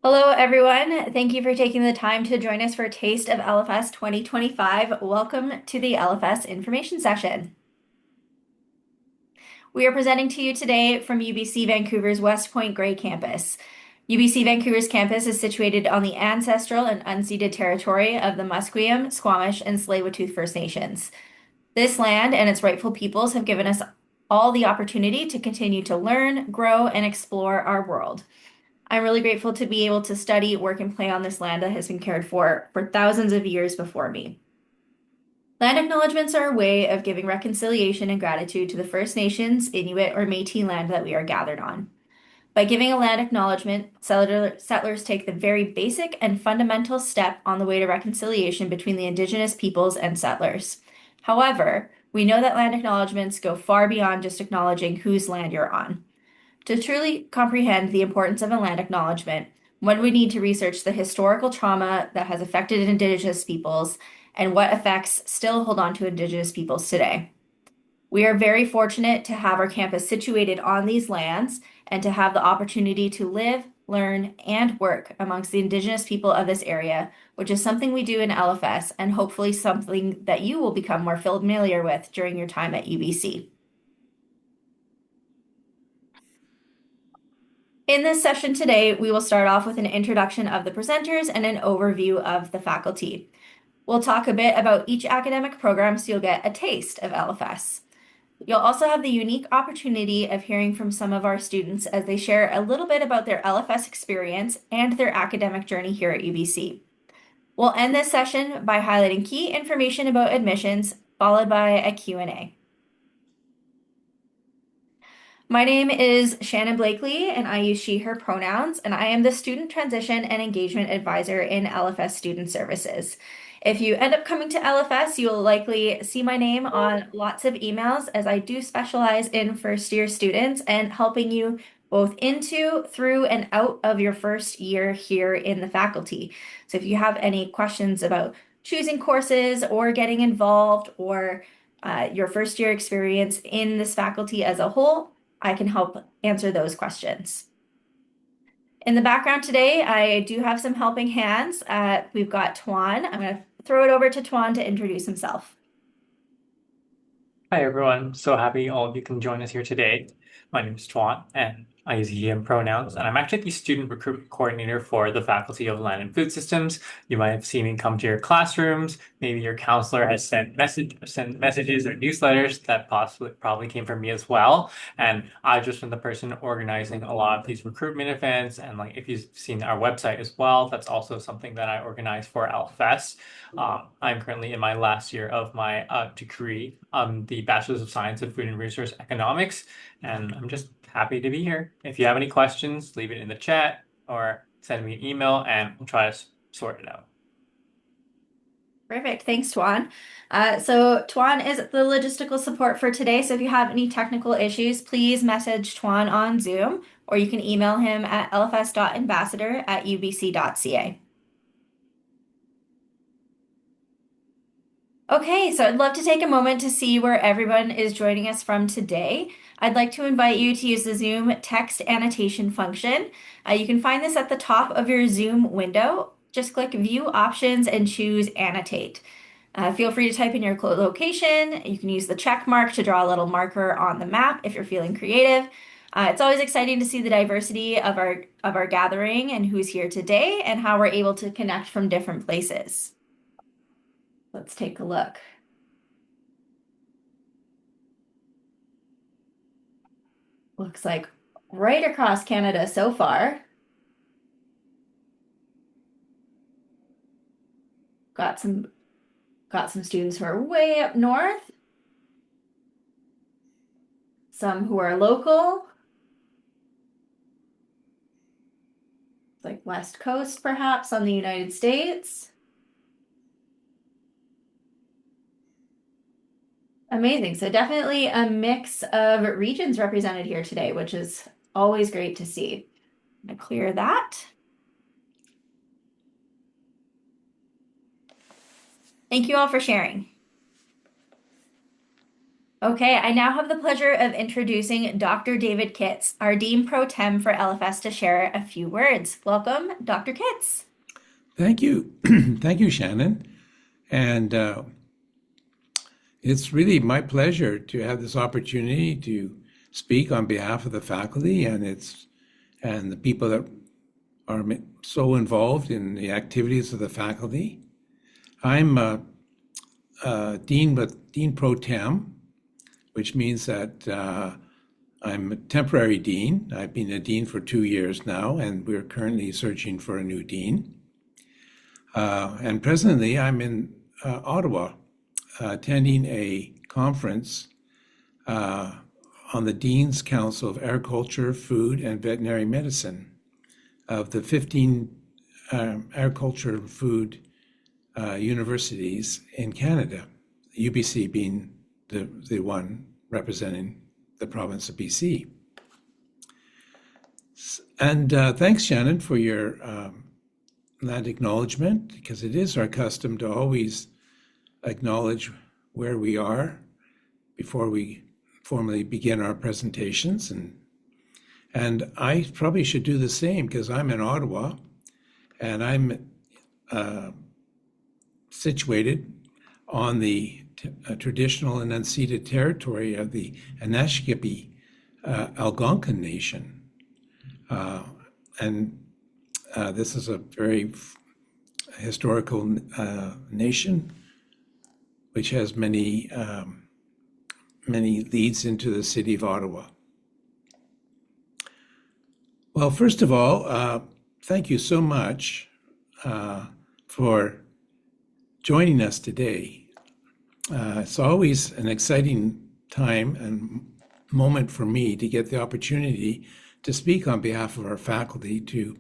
Hello, everyone. Thank you for taking the time to join us for a taste of LFS 2025. Welcome to the LFS information session. We are presenting to you today from UBC Vancouver's West Point Grey campus. UBC Vancouver's campus is situated on the ancestral and unceded territory of the Musqueam, Squamish, and Tsleil-Waututh First Nations. This land and its rightful peoples have given us all the opportunity to continue to learn, grow, and explore our world. I'm really grateful to be able to study, work, and play on this land that has been cared for thousands of years before me. Land acknowledgements are a way of giving reconciliation and gratitude to the First Nations, Inuit, or Métis land that we are gathered on. By giving a land acknowledgement, settlers take the very basic and fundamental step on the way to reconciliation between the Indigenous peoples and settlers. However, we know that land acknowledgements go far beyond just acknowledging whose land you're on. To truly comprehend the importance of a land acknowledgement, one would need to research the historical trauma that has affected Indigenous peoples and what effects still hold on to Indigenous peoples today. We are very fortunate to have our campus situated on these lands and to have the opportunity to live, learn, and work amongst the Indigenous people of this area, which is something we do in LFS and hopefully something that you will become more familiar with during your time at UBC. In this session today, we will start off with an introduction of the presenters and an overview of the faculty. We'll talk a bit about each academic program so you'll get a taste of LFS. You'll also have the unique opportunity of hearing from some of our students as they share a little bit about their LFS experience and their academic journey here at UBC. We'll end this session by highlighting key information about admissions, followed by a Q&A. My name is Shannon Blakely, and I use she, her pronouns, and I am the Student Transition and Engagement Advisor in LFS Student Services. If you end up coming to LFS, you'll likely see my name on lots of emails as I do specialize in first year students and helping you both into, through, and out of your first year here in the faculty. So if you have any questions about choosing courses or getting involved or your first year experience in this faculty as a whole, I can help answer those questions. In the background today, I do have some helping hands. We've got Tuan. I'm going to throw it over to Tuan to introduce himself. Hi everyone, so happy all of you can join us here today. My name is Tuan and I use he, him pronouns, and I'm actually the student recruitment coordinator for the Faculty of Land and Food Systems. You might have seen me come to your classrooms. Maybe your counselor has sent messages or newsletters that probably came from me as well. And I've just been the person organizing a lot of these recruitment events. And like if you've seen our website as well, that's also something that I organize for LFS. I'm currently in my last year of my degree, the Bachelor's of Science in Food and Resource Economics, and I'm just happy to be here. If you have any questions, leave it in the chat or send me an email and we'll try to sort it out. Perfect. Thanks, Tuan. So Tuan is the logistical support for today. So if you have any technical issues, please message Tuan on Zoom, or you can email him at lfs.ambassador@ubc.ca. Okay, so I'd love to take a moment to see where everyone is joining us from today. I'd like to invite you to use the Zoom text annotation function. You can find this at the top of your Zoom window. Just click View Options and choose Annotate. Feel free to type in your location. You can use the check mark to draw a little marker on the map if you're feeling creative. It's always exciting to see the diversity of our gathering and who's here today and how we're able to connect from different places. Let's take a look. Looks like right across Canada so far. Got some students who are way up north. Some who are local. Like West Coast, perhaps, on the United States. Amazing. So definitely a mix of regions represented here today, which is always great to see. I'm going to clear that. Thank you all for sharing. Okay, I now have the pleasure of introducing Dr. David Kitts, our Dean Pro Tem for LFS, to share a few words. Welcome, Dr. Kitts. Thank you. Thank you, Shannon. And it's really my pleasure to have this opportunity to speak on behalf of the faculty and the people that are so involved in the activities of the faculty. I'm Dean Pro Tem, which means that I'm a temporary dean. I've been a dean for 2 years now, and we're currently searching for a new dean. And presently, I'm in Ottawa, attending a conference on the Dean's Council of Agriculture, Food, and Veterinary Medicine of the 15 agriculture and food universities in Canada, UBC being the one representing the province of BC. And thanks, Shannon, for your that acknowledgement, because it is our custom to always acknowledge where we are before we formally begin our presentations. And I probably should do the same because I'm in Ottawa and I'm situated on the traditional and unceded territory of the Anishinaabe Algonquin Nation. And this is a very historical nation, which has many leads into the city of Ottawa. Well, first of all, thank you so much for joining us today. It's always an exciting time and moment for me to get the opportunity to speak on behalf of our faculty to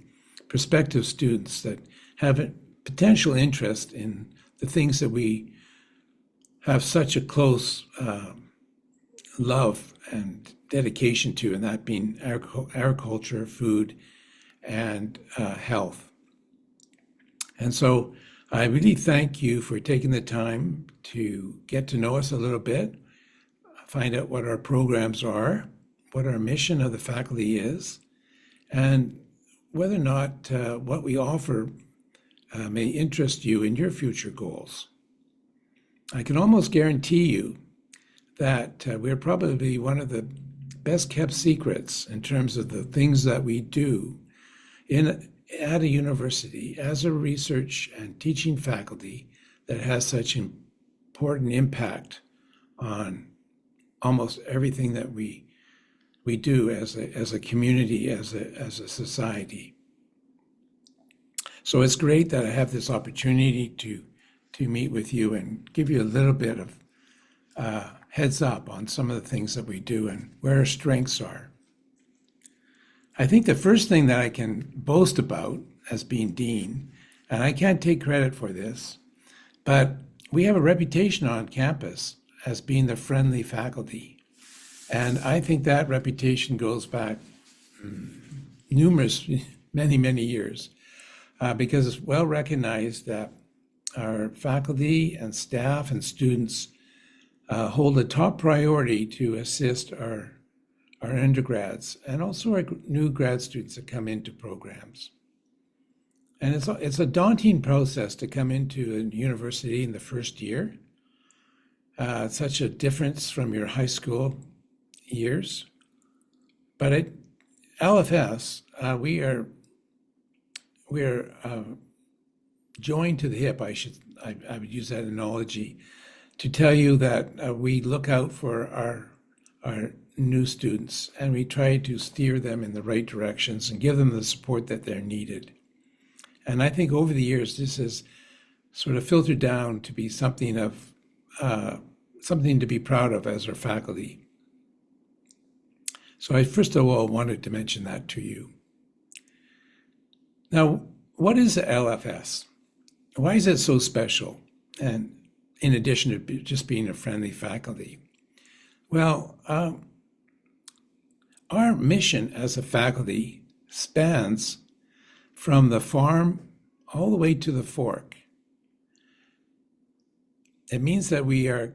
prospective students that have a potential interest in the things that we have such a close love and dedication to, and that being agriculture, food, and health. And so I really thank you for taking the time to get to know us a little bit, find out what our programs are, what our mission of the faculty is, and whether or not what we offer may interest you in your future goals. I can almost guarantee you that we're probably one of the best kept secrets in terms of the things that we do at a university as a research and teaching faculty that has such important impact on almost everything that we do as a community, as a society. So it's great that I have this opportunity to meet with you and give you a little bit of heads up on some of the things that we do and where our strengths are. I think the first thing that I can boast about as being dean, and I can't take credit for this, but we have a reputation on campus as being the friendly faculty. And I think that reputation goes back many years, because it's well recognized that our faculty and staff and students hold a top priority to assist our undergrads and also our new grad students that come into programs. And it's a daunting process to come into a university in the first year. It's such a difference from your high school years. But at LFS, we are joined to the hip. I would use that analogy to tell you that we look out for our new students and we try to steer them in the right directions and give them the support that they're needed. And I think over the years, this has sort of filtered down to be something to be proud of as our faculty. So I first of all wanted to mention that to you. Now, what is the LFS? Why is it so special? And in addition to just being a friendly faculty? Well, our mission as a faculty spans from the farm all the way to the fork. It means that we are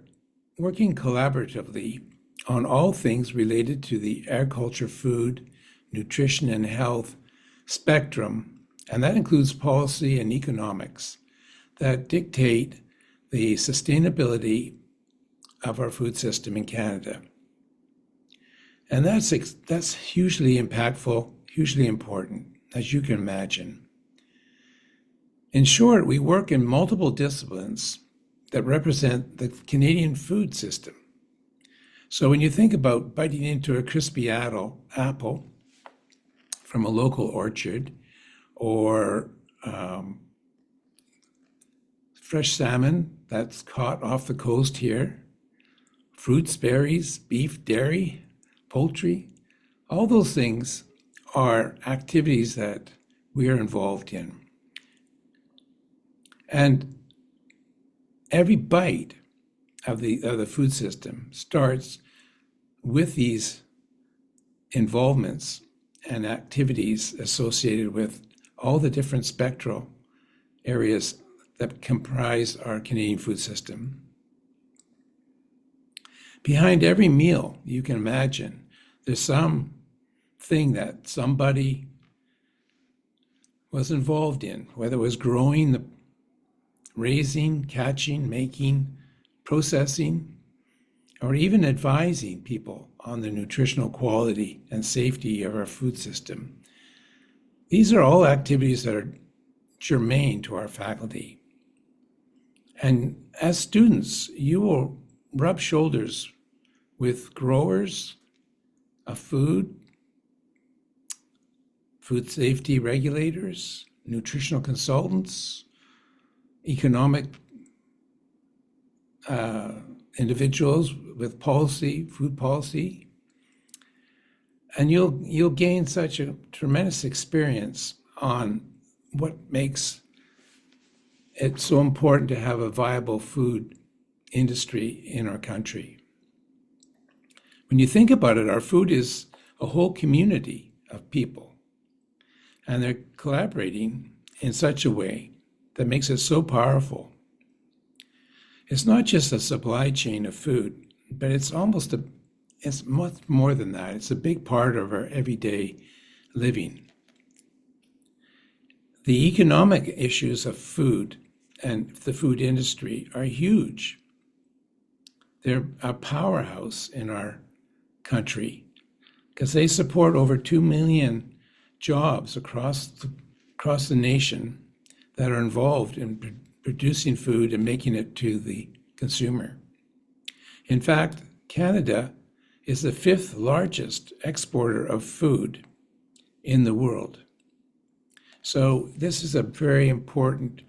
working collaboratively on all things related to the agriculture, food, nutrition, and health spectrum, and that includes policy and economics that dictate the sustainability of our food system in Canada. And that's hugely impactful, hugely important, as you can imagine. In short, we work in multiple disciplines that represent the Canadian food system. So when you think about biting into a crispy apple from a local orchard, or fresh salmon that's caught off the coast here, fruits, berries, beef, dairy, poultry, all those things are activities that we are involved in. And every bite of the food system starts with these involvements and activities associated with all the different spectral areas that comprise our Canadian food system. Behind every meal, you can imagine, there's some thing that somebody was involved in, whether it was growing, raising, catching, making, processing, or even advising people on the nutritional quality and safety of our food system. These are all activities that are germane to our faculty. And as students, you will rub shoulders with growers of food safety regulators, nutritional consultants, economic individuals with policy, food policy, and you'll gain such a tremendous experience on what makes it so important to have a viable food industry in our country. When you think about it, our food is a whole community of people, and they're collaborating in such a way that makes it so powerful. It's not just a supply chain of food, but it's much more than that. It's a big part of our everyday living. The economic issues of food and the food industry are huge. They're a powerhouse in our country because they support over 2 million jobs across the nation that are involved in producing food and making it to the consumer. In fact, Canada is the 5th largest exporter of food in the world. So this is a very important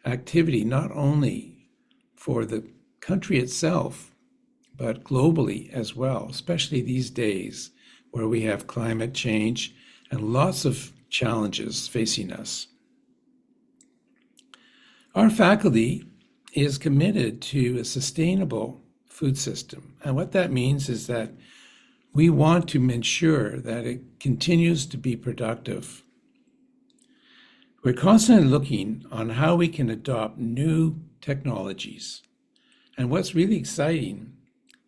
activity, not only for the country itself, but globally as well, especially these days where we have climate change and lots of challenges facing us. Our faculty is committed to a sustainable food system. And what that means is that we want to ensure that it continues to be productive. We're constantly looking on how we can adopt new technologies. And what's really exciting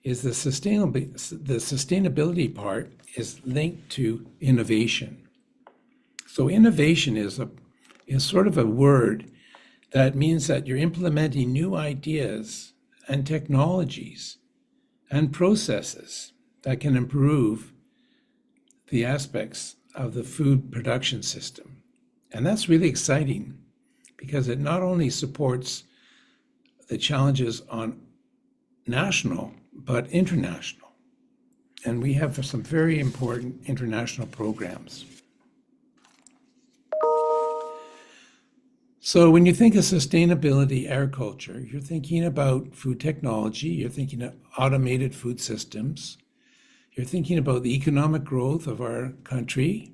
is the sustainability part is linked to innovation. So innovation is sort of a word that means that you're implementing new ideas and technologies and processes that can improve the aspects of the food production system. And that's really exciting because it not only supports the challenges on national, but international. And we have some very important international programs. So when you think of sustainability agriculture, you're thinking about food technology, you're thinking of automated food systems, you're thinking about the economic growth of our country,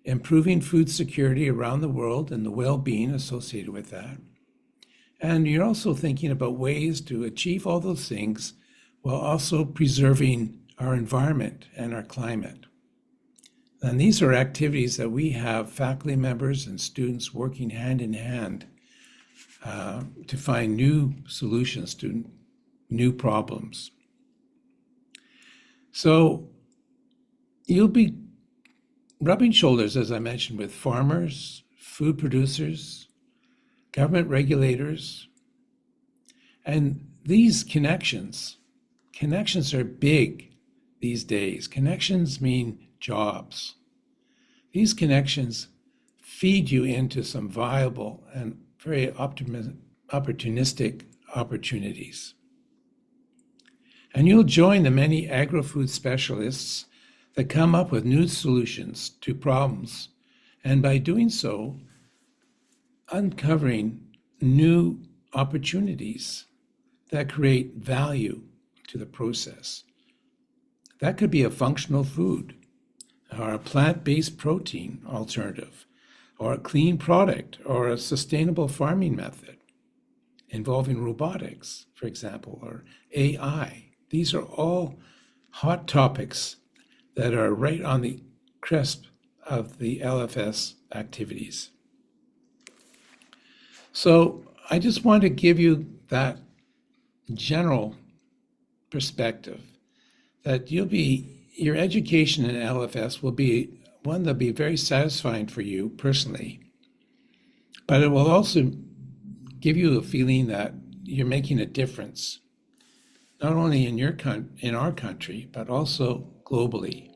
improving food security around the world and the well-being associated with that. And you're also thinking about ways to achieve all those things while also preserving our environment and our climate. And these are activities that we have faculty members and students working hand in hand to find new solutions to new problems. So you'll be rubbing shoulders, as I mentioned, with farmers, food producers, government regulators, and these connections are big these days. Connections mean jobs. These connections feed you into some viable and very opportunistic opportunities. And you'll join the many agri-food specialists that come up with new solutions to problems, and by doing so, uncovering new opportunities that create value to the process. That could be a functional food, or a plant-based protein alternative, or a clean product, or a sustainable farming method involving robotics, for example, or AI. These are all hot topics that are right on the cusp of the LFS activities. So I just want to give you that general perspective that your education in LFS will be one that'll be very satisfying for you personally, but it will also give you a feeling that you're making a difference, not only in our country, but also globally.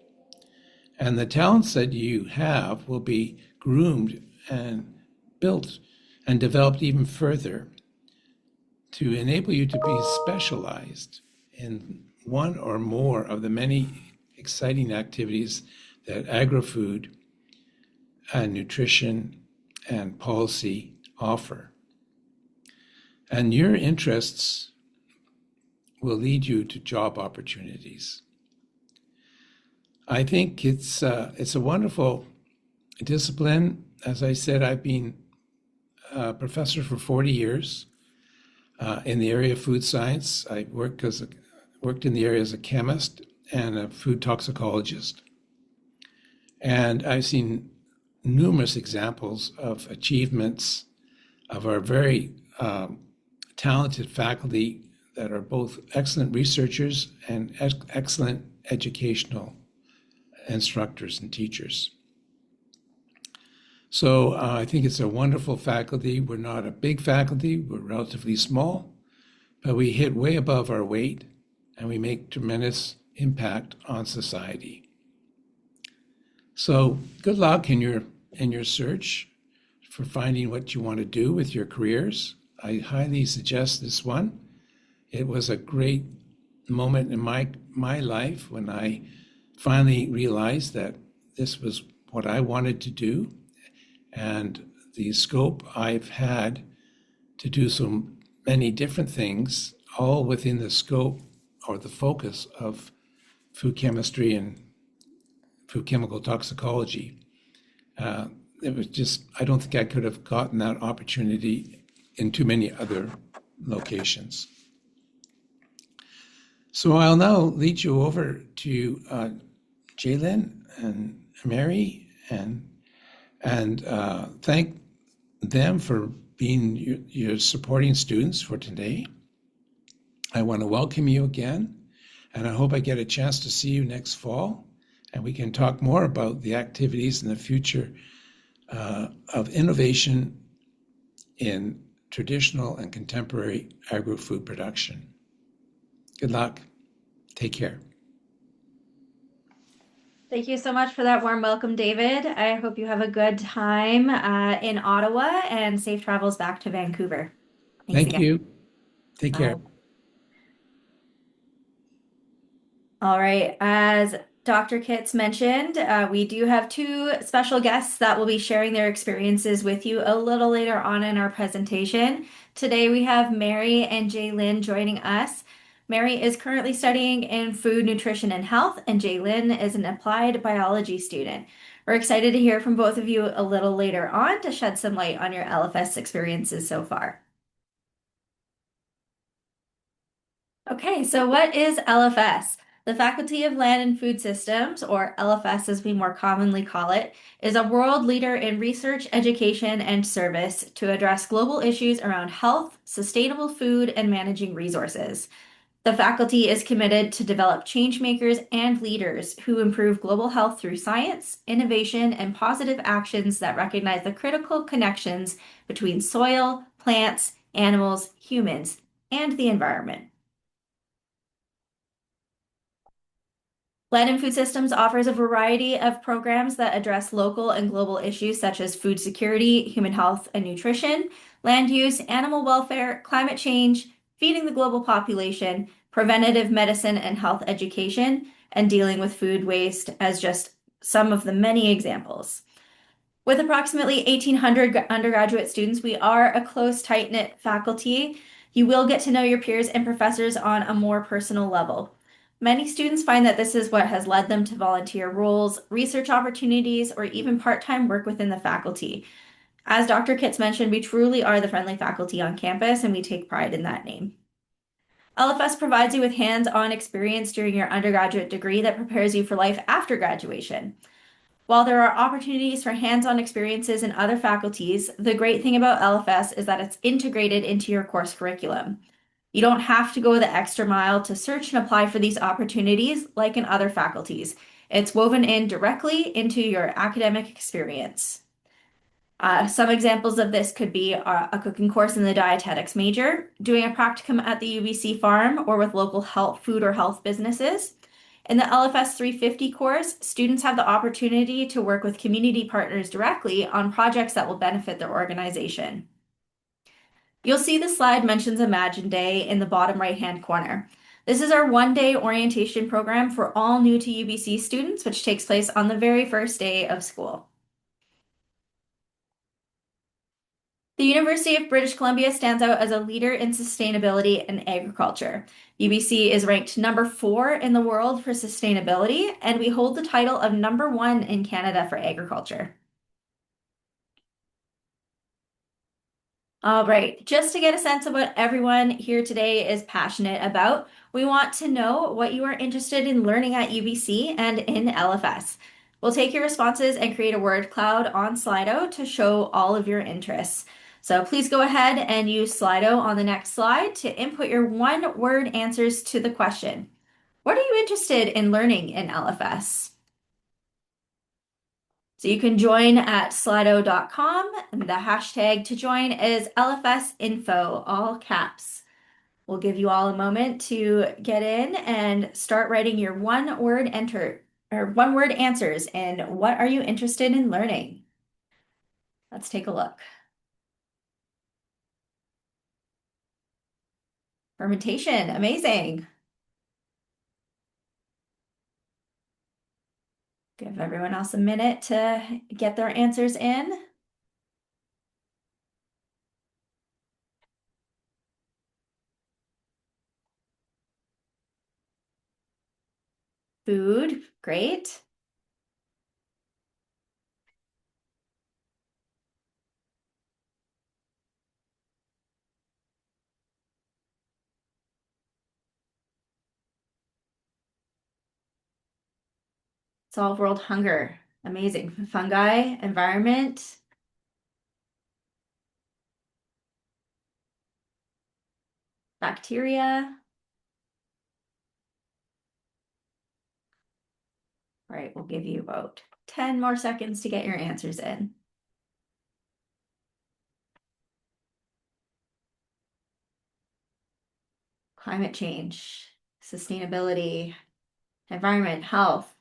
And the talents that you have will be groomed and built and developed even further to enable you to be specialized in one or more of the many exciting activities that agri-food and nutrition and policy offer. And your interests will lead you to job opportunities. I think it's a wonderful discipline. As I said, I've been a professor for 40 years in the area of food science. I worked in the area as a chemist and a food toxicologist. And I've seen numerous examples of achievements of our very talented faculty that are both excellent researchers and excellent educational instructors and teachers. So I think it's a wonderful faculty. We're not a big faculty, we're relatively small, but we hit way above our weight and we make tremendous impact on society. So good luck in your search for finding what you want to do with your careers. I highly suggest this one. It was a great moment in my life when I finally realized that this was what I wanted to do, and the scope I've had to do so many different things, all within the scope or the focus of food chemistry and food chemical toxicology. It was just, I don't think I could have gotten that opportunity in too many other locations. So I'll now lead you over to Jaelyn and Mary and thank them for being your supporting students for today. I want to welcome you again, and I hope I get a chance to see you next fall, and we can talk more about the activities in the future of innovation in traditional and contemporary agri-food production. Good luck. Take care. Thank you so much for that warm welcome, David. I hope you have a good time in Ottawa and safe travels back to Vancouver. Thanks Thank again. you. Take care. Bye. All right, as Dr. Kitts mentioned, we do have two special guests that will be sharing their experiences with you a little later on in our presentation. Today we have Mary and Jaelyn joining us. Mary is currently studying in food, nutrition, and health, and Jaelyn is an applied biology student. We're excited to hear from both of you a little later on to shed some light on your LFS experiences so far. Okay, so what is LFS? The Faculty of Land and Food Systems, or LFS as we more commonly call it, is a world leader in research, education, and service to address global issues around health, sustainable food, and managing resources. The faculty is committed to develop change makers and leaders who improve global health through science, innovation, and positive actions that recognize the critical connections between soil, plants, animals, humans, and the environment. Land and Food Systems offers a variety of programs that address local and global issues such as food security, human health and nutrition, land use, animal welfare, climate change, feeding the global population, preventative medicine and health education, and dealing with food waste as just some of the many examples. With approximately 1,800 undergraduate students, we are a close, tight-knit faculty. You will get to know your peers and professors on a more personal level. Many students find that this is what has led them to volunteer roles, research opportunities, or even part-time work within the faculty. As Dr. Kitts mentioned, we truly are the friendly faculty on campus, and we take pride in that name. LFS provides you with hands-on experience during your undergraduate degree that prepares you for life after graduation. While there are opportunities for hands-on experiences in other faculties, the great thing about LFS is that it's integrated into your course curriculum. You don't have to go the extra mile to search and apply for these opportunities like in other faculties. It's woven in directly into your academic experience. Some examples of this could be a cooking course in the dietetics major, doing a practicum at the UBC farm or with local food or health businesses. In the LFS 350 course, students have the opportunity to work with community partners directly on projects that will benefit their organization. You'll see the slide mentions Imagine Day in the bottom right-hand corner. This is our one-day orientation program for all new to UBC students, which takes place on the very first day of school. The University of British Columbia stands out as a leader in sustainability and agriculture. UBC is ranked number 4 in the world for sustainability, and we hold the title of number 1 in Canada for agriculture. All right, just to get a sense of what everyone here today is passionate about, we want to know what you are interested in learning at UBC and in LFS. We'll take your responses and create a word cloud on Slido to show all of your interests. So please go ahead and use Slido on the next slide to input your one-word answers to the question. What are you interested in learning in LFS? So you can join at slido.com, and the hashtag to join is LFSinfo, all caps. We'll give you all a moment to get in and start writing your one-word answers and what are you interested in learning? Let's take a look. Fermentation, amazing. Give everyone else a minute to get their answers in. Food, great. Solve world hunger, amazing. Fungi, environment. Bacteria. All right, we'll give you about 10 more seconds to get your answers in. Climate change, sustainability, environment, health.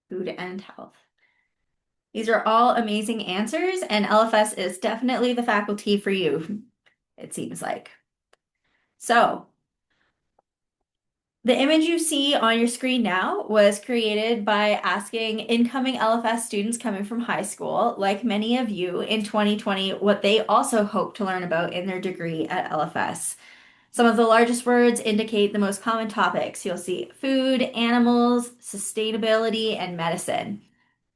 Food and health. These are all amazing answers, and LFS is definitely the faculty for you, it seems like. So, the image you see on your screen now was created by asking incoming LFS students coming from high school, like many of you in 2020, what they also hope to learn about in their degree at LFS. Some of the largest words indicate the most common topics. You'll see food, animals, sustainability, and medicine.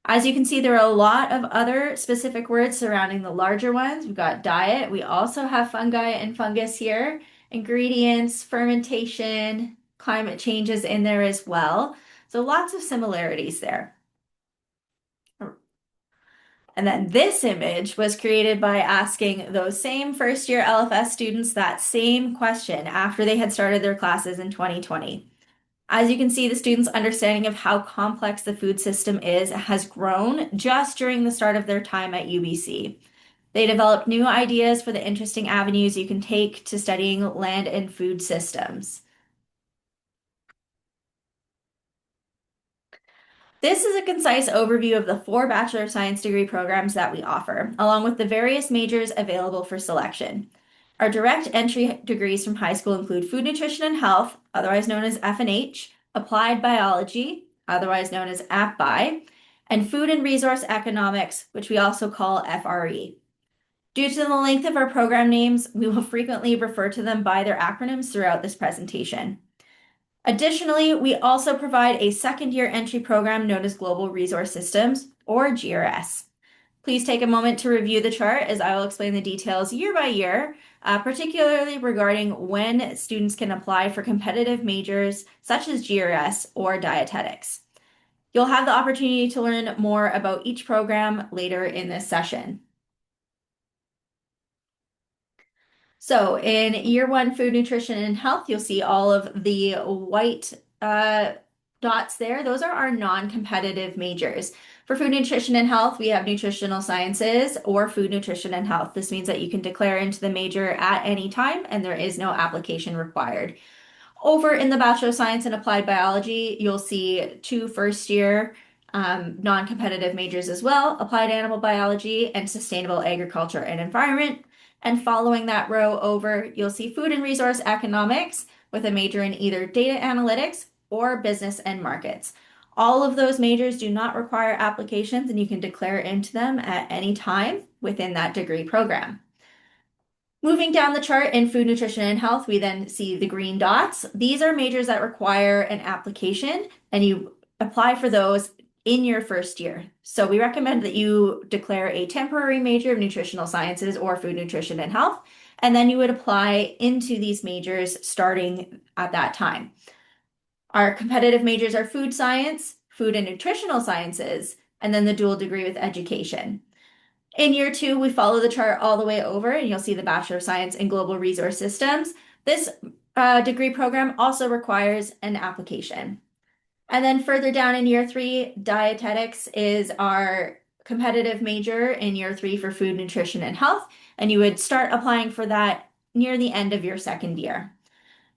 As you can see, there are a lot of other specific words surrounding the larger ones. We've got diet. We also have fungi and fungus here, ingredients, fermentation, climate changes in there as well. So lots of similarities there. And then this image was created by asking those same first-year LFS students that same question after they had started their classes in 2020. As you can see, the students' understanding of how complex the food system is has grown just during the start of their time at UBC. They developed new ideas for the interesting avenues you can take to studying land and food systems. This is a concise overview of the 4 Bachelor of Science degree programs that we offer, along with the various majors available for selection. Our direct entry degrees from high school include Food Nutrition and Health, otherwise known as F&H, Applied Biology, otherwise known as AppBi, and Food and Resource Economics, which we also call FRE. Due to the length of our program names, we will frequently refer to them by their acronyms throughout this presentation. Additionally, we also provide a second-year entry program known as Global Resource Systems, or GRS. Please take a moment to review the chart as I will explain the details year by year, particularly regarding when students can apply for competitive majors such as GRS or dietetics. You'll have the opportunity to learn more about each program later in this session. So in year 1, Food, Nutrition, and Health, you'll see all of the white dots there. Those are our non-competitive majors. For Food, Nutrition, and Health, we have Nutritional Sciences or Food, Nutrition, and Health. This means that you can declare into the major at any time and there is no application required. Over in the Bachelor of Science in Applied Biology, you'll see 2 first-year non-competitive majors as well, Applied Animal Biology and Sustainable Agriculture and Environment. And following that row over, you'll see Food and Resource Economics with a major in either Data Analytics or Business and Markets. All of those majors do not require applications and you can declare into them at any time within that degree program. Moving down the chart in Food, Nutrition, and Health, we then see the green dots. These are majors that require an application and you apply for those in your first year. So we recommend that you declare a temporary major of nutritional sciences or food, nutrition, and health, and then you would apply into these majors starting at that time. Our competitive majors are food science, food and nutritional sciences, and then the dual degree with education. In year 2, we follow the chart all the way over, and you'll see the Bachelor of Science in Global Resource Systems. This degree program also requires an application. And then further down in year 3, dietetics is our competitive major in year 3 for food, nutrition, and health. And you would start applying for that near the end of your second year.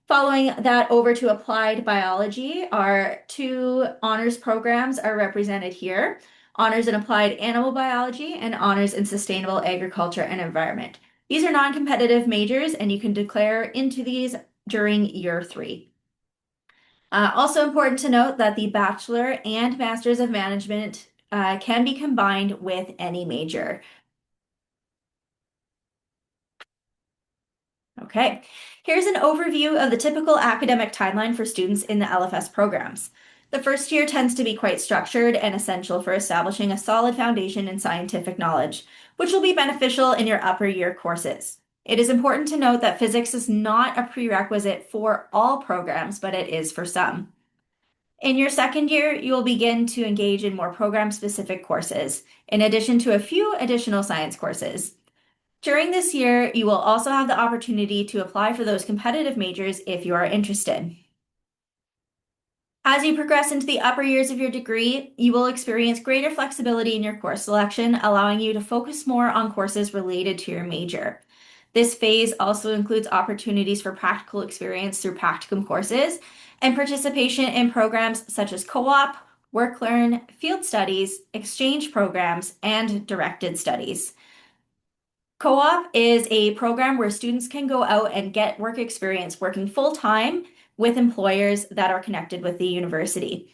Following that over to applied biology, our 2 honors programs are represented here. Honors in Applied Animal Biology and Honors in Sustainable Agriculture and Environment. These are non-competitive majors and you can declare into these during year 3. Also important to note that the Bachelor and Masters of Management can be combined with any major. Okay, here's an overview of the typical academic timeline for students in the LFS programs. The first year tends to be quite structured and essential for establishing a solid foundation in scientific knowledge, which will be beneficial in your upper year courses. It is important to note that physics is not a prerequisite for all programs, but it is for some. In your second year, you will begin to engage in more program-specific courses, in addition to a few additional science courses. During this year, you will also have the opportunity to apply for those competitive majors if you are interested. As you progress into the upper years of your degree, you will experience greater flexibility in your course selection, allowing you to focus more on courses related to your major. This phase also includes opportunities for practical experience through practicum courses and participation in programs such as co-op, work-learn, field studies, exchange programs, and directed studies. Co-op is a program where students can go out and get work experience working full-time with employers that are connected with the university.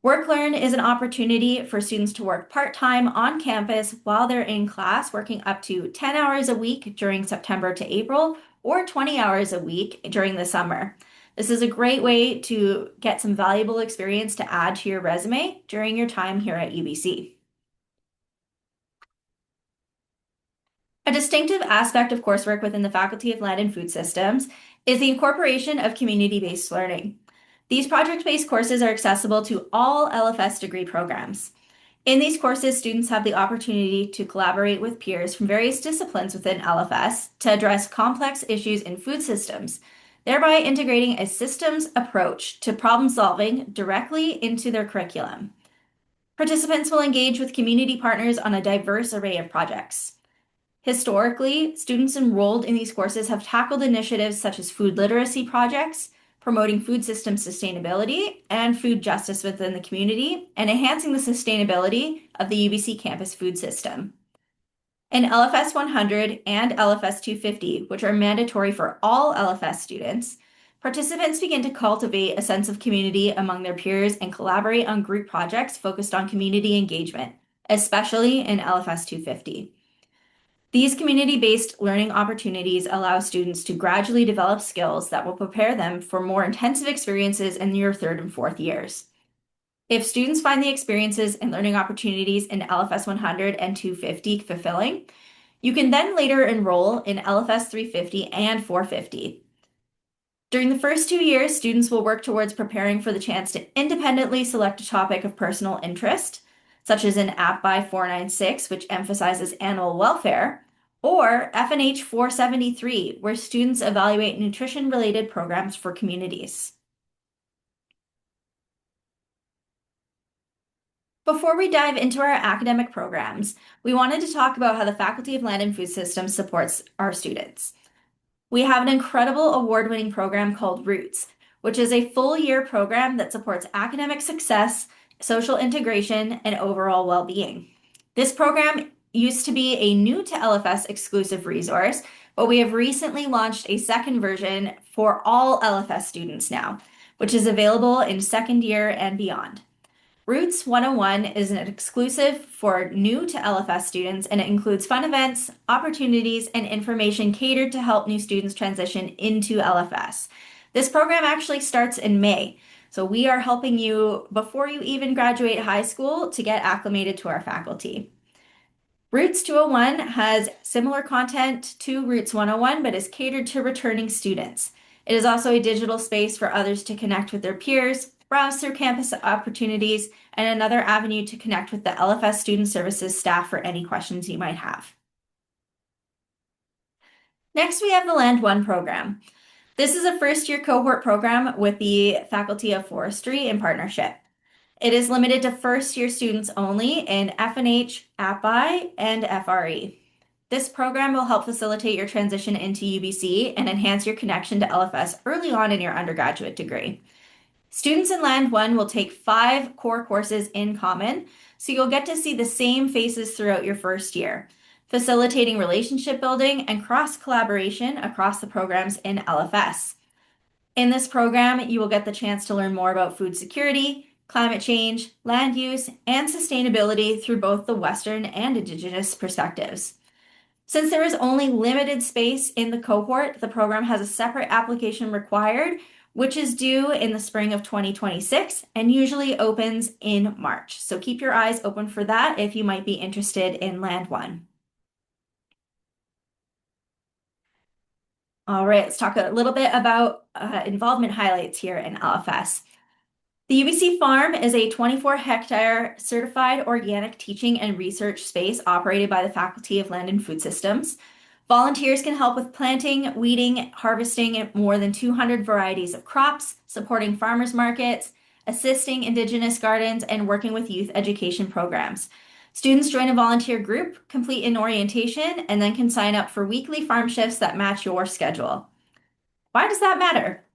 Work-learn is an opportunity for students to work part-time on campus while they're in class, working up to 10 hours a week during September to April or 20 hours a week during the summer. This is a great way to get some valuable experience to add to your resume during your time here at UBC. A distinctive aspect of coursework within the Faculty of Land and Food Systems is the incorporation of community-based learning. These project-based courses are accessible to all LFS degree programs. In these courses, students have the opportunity to collaborate with peers from various disciplines within LFS to address complex issues in food systems, thereby integrating a systems approach to problem solving directly into their curriculum. Participants will engage with community partners on a diverse array of projects. Historically, students enrolled in these courses have tackled initiatives such as food literacy projects, promoting food system sustainability and food justice within the community, and enhancing the sustainability of the UBC campus food system. In LFS 100 and LFS 250, which are mandatory for all LFS students, participants begin to cultivate a sense of community among their peers and collaborate on group projects focused on community engagement, especially in LFS 250. These community-based learning opportunities allow students to gradually develop skills that will prepare them for more intensive experiences in your third and fourth years. If students find the experiences and learning opportunities in LFS 100 and 250 fulfilling, you can then later enroll in LFS 350 and 450. During the first 2 years, students will work towards preparing for the chance to independently select a topic of personal interest, such as an AppBy 496, which emphasizes animal welfare, or FNH 473, where students evaluate nutrition-related programs for communities. Before we dive into our academic programs, we wanted to talk about how the Faculty of Land and Food Systems supports our students. We have an incredible award-winning program called Roots, which is a full-year program that supports academic success, social integration, and overall well-being. This program used to be a new to LFS exclusive resource, but we have recently launched a second version for all LFS students now, which is available in second year and beyond. Roots 101 is an exclusive for new to LFS students, and it includes fun events, opportunities, and information catered to help new students transition into LFS. This program actually starts in May, so we are helping you before you even graduate high school to get acclimated to our faculty. Roots 201 has similar content to Roots 101, but is catered to returning students. It is also a digital space for others to connect with their peers, browse through campus opportunities, and another avenue to connect with the LFS Student Services staff for any questions you might have. Next, we have the Land 1 program. This is a first-year cohort program with the Faculty of Forestry in partnership. It is limited to first-year students only in FNH, AppBy, and FRE. This program will help facilitate your transition into UBC and enhance your connection to LFS early on in your undergraduate degree. Students in Land 1 will take 5 core courses in common, so you'll get to see the same faces throughout your first year, facilitating relationship building and cross-collaboration across the programs in LFS. In this program, you will get the chance to learn more about food security, climate change, land use, and sustainability through both the Western and Indigenous perspectives. Since there is only limited space in the cohort, the program has a separate application required, which is due in the spring of 2026 and usually opens in March. So keep your eyes open for that if you might be interested in Land 1. All right, let's talk a little bit about involvement highlights here in LFS. The UBC Farm is a 24-hectare certified organic teaching and research space operated by the Faculty of Land and Food Systems. Volunteers can help with planting, weeding, harvesting more than 200 varieties of crops, supporting farmers markets, assisting Indigenous gardens, and working with youth education programs. Students join a volunteer group, complete an orientation, and then can sign up for weekly farm shifts that match your schedule. Why does that matter?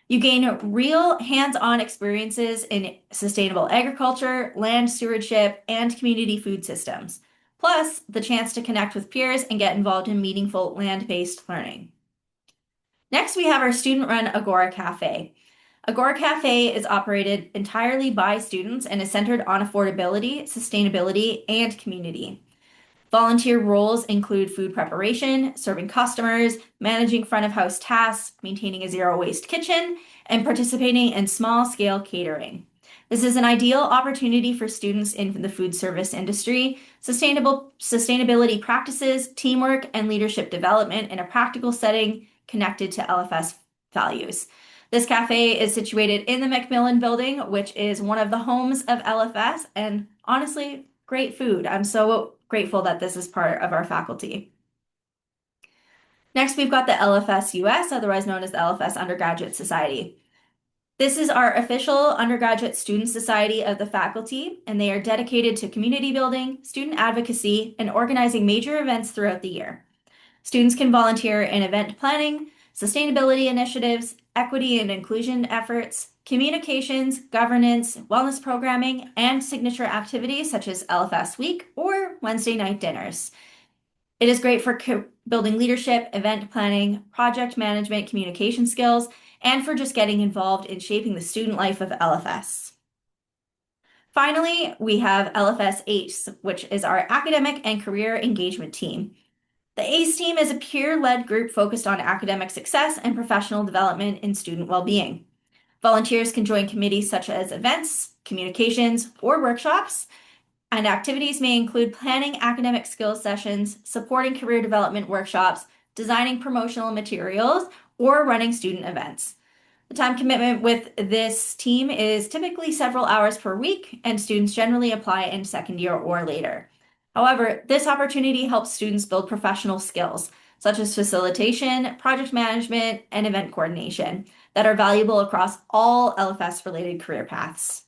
You gain real hands-on experiences in sustainable agriculture, land stewardship, and community food systems, plus the chance to connect with peers and get involved in meaningful land-based learning. Next, we have our student-run Agora Cafe. Agora Cafe is operated entirely by students and is centered on affordability, sustainability, and community. Volunteer roles include food preparation, serving customers, managing front-of-house tasks, maintaining a zero-waste kitchen, and participating in small-scale catering. This is an ideal opportunity for students in the food service industry, sustainability practices, teamwork, and leadership development in a practical setting connected to LFS values. This cafe is situated in the Macmillan building, which is one of the homes of LFS, and honestly, great food. I'm so grateful that this is part of our faculty. Next, we've got the LFS US, otherwise known as the LFS Undergraduate Society. This is our official undergraduate student society of the faculty, and they are dedicated to community building, student advocacy, and organizing major events throughout the year. Students can volunteer in event planning, sustainability initiatives, equity and inclusion efforts, communications, governance, wellness programming, and signature activities such as LFS Week or Wednesday night dinners. It is great for building leadership, event planning, project management, communication skills, and for just getting involved in shaping the student life of LFS. Finally, we have LFS ACE, which is our academic and career engagement team. The ACE team is a peer-led group focused on academic success and professional development in student well-being. Volunteers can join committees such as events, communications, or workshops, and activities may include planning academic skills sessions, supporting career development workshops, designing promotional materials, or running student events. The time commitment with this team is typically several hours per week, and students generally apply in second year or later. However, this opportunity helps students build professional skills, such as facilitation, project management, and event coordination, that are valuable across all LFS-related career paths.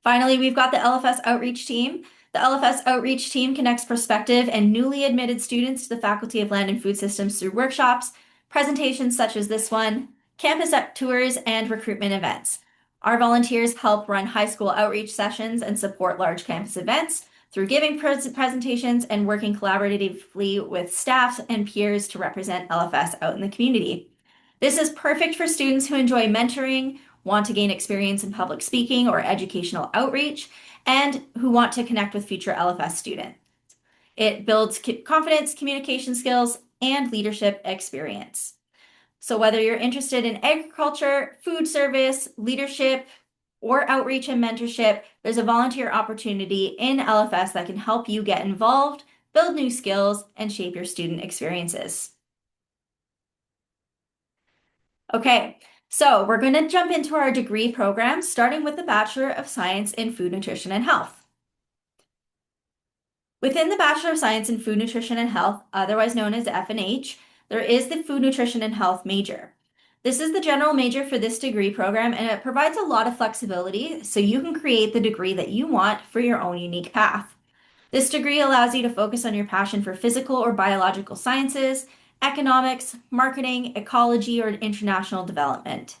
Finally, we've got the LFS Outreach Team. The LFS Outreach Team connects prospective and newly admitted students to the Faculty of Land and Food Systems through workshops, presentations such as this one, campus tours, and recruitment events. Our volunteers help run high school outreach sessions and support large campus events through giving presentations and working collaboratively with staff and peers to represent LFS out in the community. This is perfect for students who enjoy mentoring, want to gain experience in public speaking or educational outreach, and who want to connect with future LFS students. It builds confidence, communication skills, and leadership experience. So whether you're interested in agriculture, food service, leadership, or outreach and mentorship, there's a volunteer opportunity in LFS that can help you get involved, build new skills, and shape your student experiences. Okay, so we're going to jump into our degree program, starting with the Bachelor of Science in Food, Nutrition, and Health. Within the Bachelor of Science in Food, Nutrition, and Health, otherwise known as F&H, there is the Food, Nutrition, and Health major. This is the general major for this degree program, and it provides a lot of flexibility so you can create the degree that you want for your own unique path. This degree allows you to focus on your passion for physical or biological sciences, economics, marketing, ecology, or international development.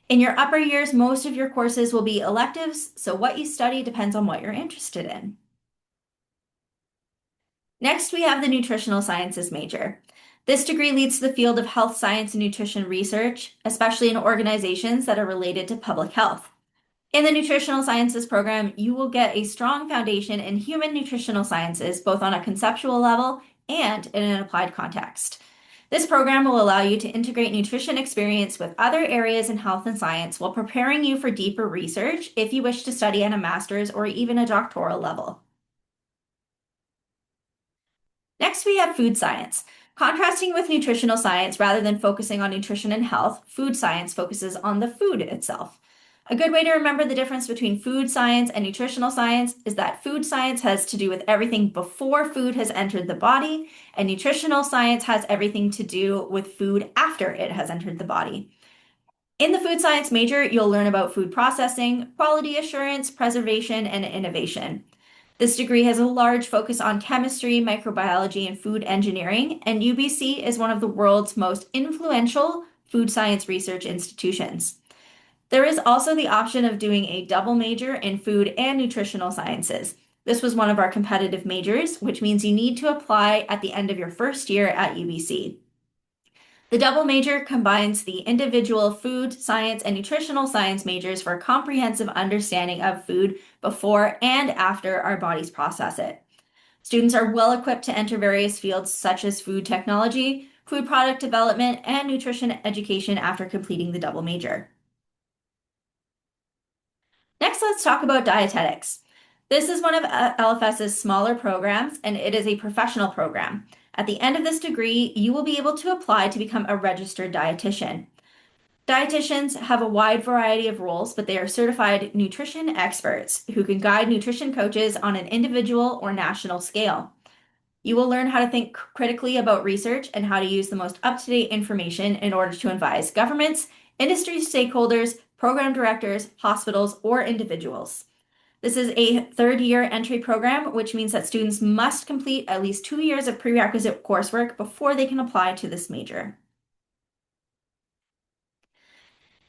In your upper years, most of your courses will be electives, so what you study depends on what you're interested in. Next, we have the Nutritional Sciences major. This degree leads to the field of health science and nutrition research, especially in organizations that are related to public health. In the Nutritional Sciences program, you will get a strong foundation in human nutritional sciences, both on a conceptual level and in an applied context. This program will allow you to integrate nutrition experience with other areas in health and science while preparing you for deeper research if you wish to study at a master's or even a doctoral level. Next, we have food science. Contrasting with nutritional science, rather than focusing on nutrition and health, food science focuses on the food itself. A good way to remember the difference between food science and nutritional science is that food science has to do with everything before food has entered the body, and nutritional science has everything to do with food after it has entered the body. In the food science major, you'll learn about food processing, quality assurance, preservation, and innovation. This degree has a large focus on chemistry, microbiology, and food engineering, and UBC is one of the world's most influential food science research institutions. There is also the option of doing a double major in food and nutritional sciences. This was one of our competitive majors, which means you need to apply at the end of your first year at UBC. The double major combines the individual food, science, and nutritional science majors for a comprehensive understanding of food before and after our bodies process it. Students are well equipped to enter various fields such as food technology, food product development, and nutrition education after completing the double major. Next, let's talk about dietetics. This is one of LFS's smaller programs, and it is a professional program. At the end of this degree, you will be able to apply to become a registered dietitian. Dietitians have a wide variety of roles, but they are certified nutrition experts who can guide nutrition coaches on an individual or national scale. You will learn how to think critically about research and how to use the most up-to-date information in order to advise governments, industry stakeholders, program directors, hospitals, or individuals. This is a third-year entry program, which means that students must complete at least 2 years of prerequisite coursework before they can apply to this major.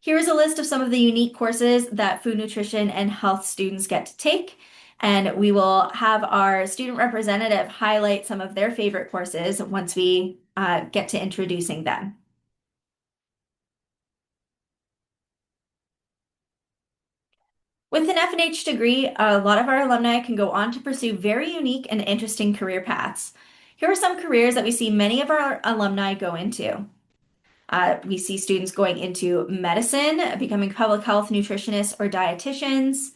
Here is a list of some of the unique courses that food nutrition and health students get to take, and we will have our student representative highlight some of their favorite courses once we get to introducing them. With an F&H degree, a lot of our alumni can go on to pursue very unique and interesting career paths. Here are some careers that we see many of our alumni go into. We see students going into medicine, becoming public health nutritionists or dietitians,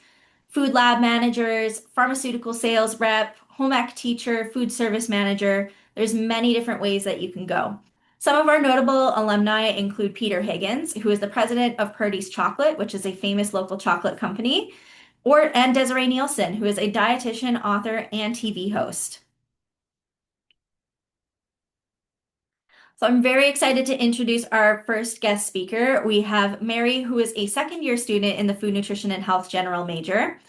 food lab managers, pharmaceutical sales rep, home ec teacher, food service manager. There's many different ways that you can go. Some of our notable alumni include Peter Higgins, who is the president of Purdy's Chocolate, which is a famous local chocolate company, and Desiree Nielsen, who is a dietitian, author, and TV host. So I'm very excited to introduce our first guest speaker. We have Mary, who is a second-year student in the Food, Nutrition, and Health general major.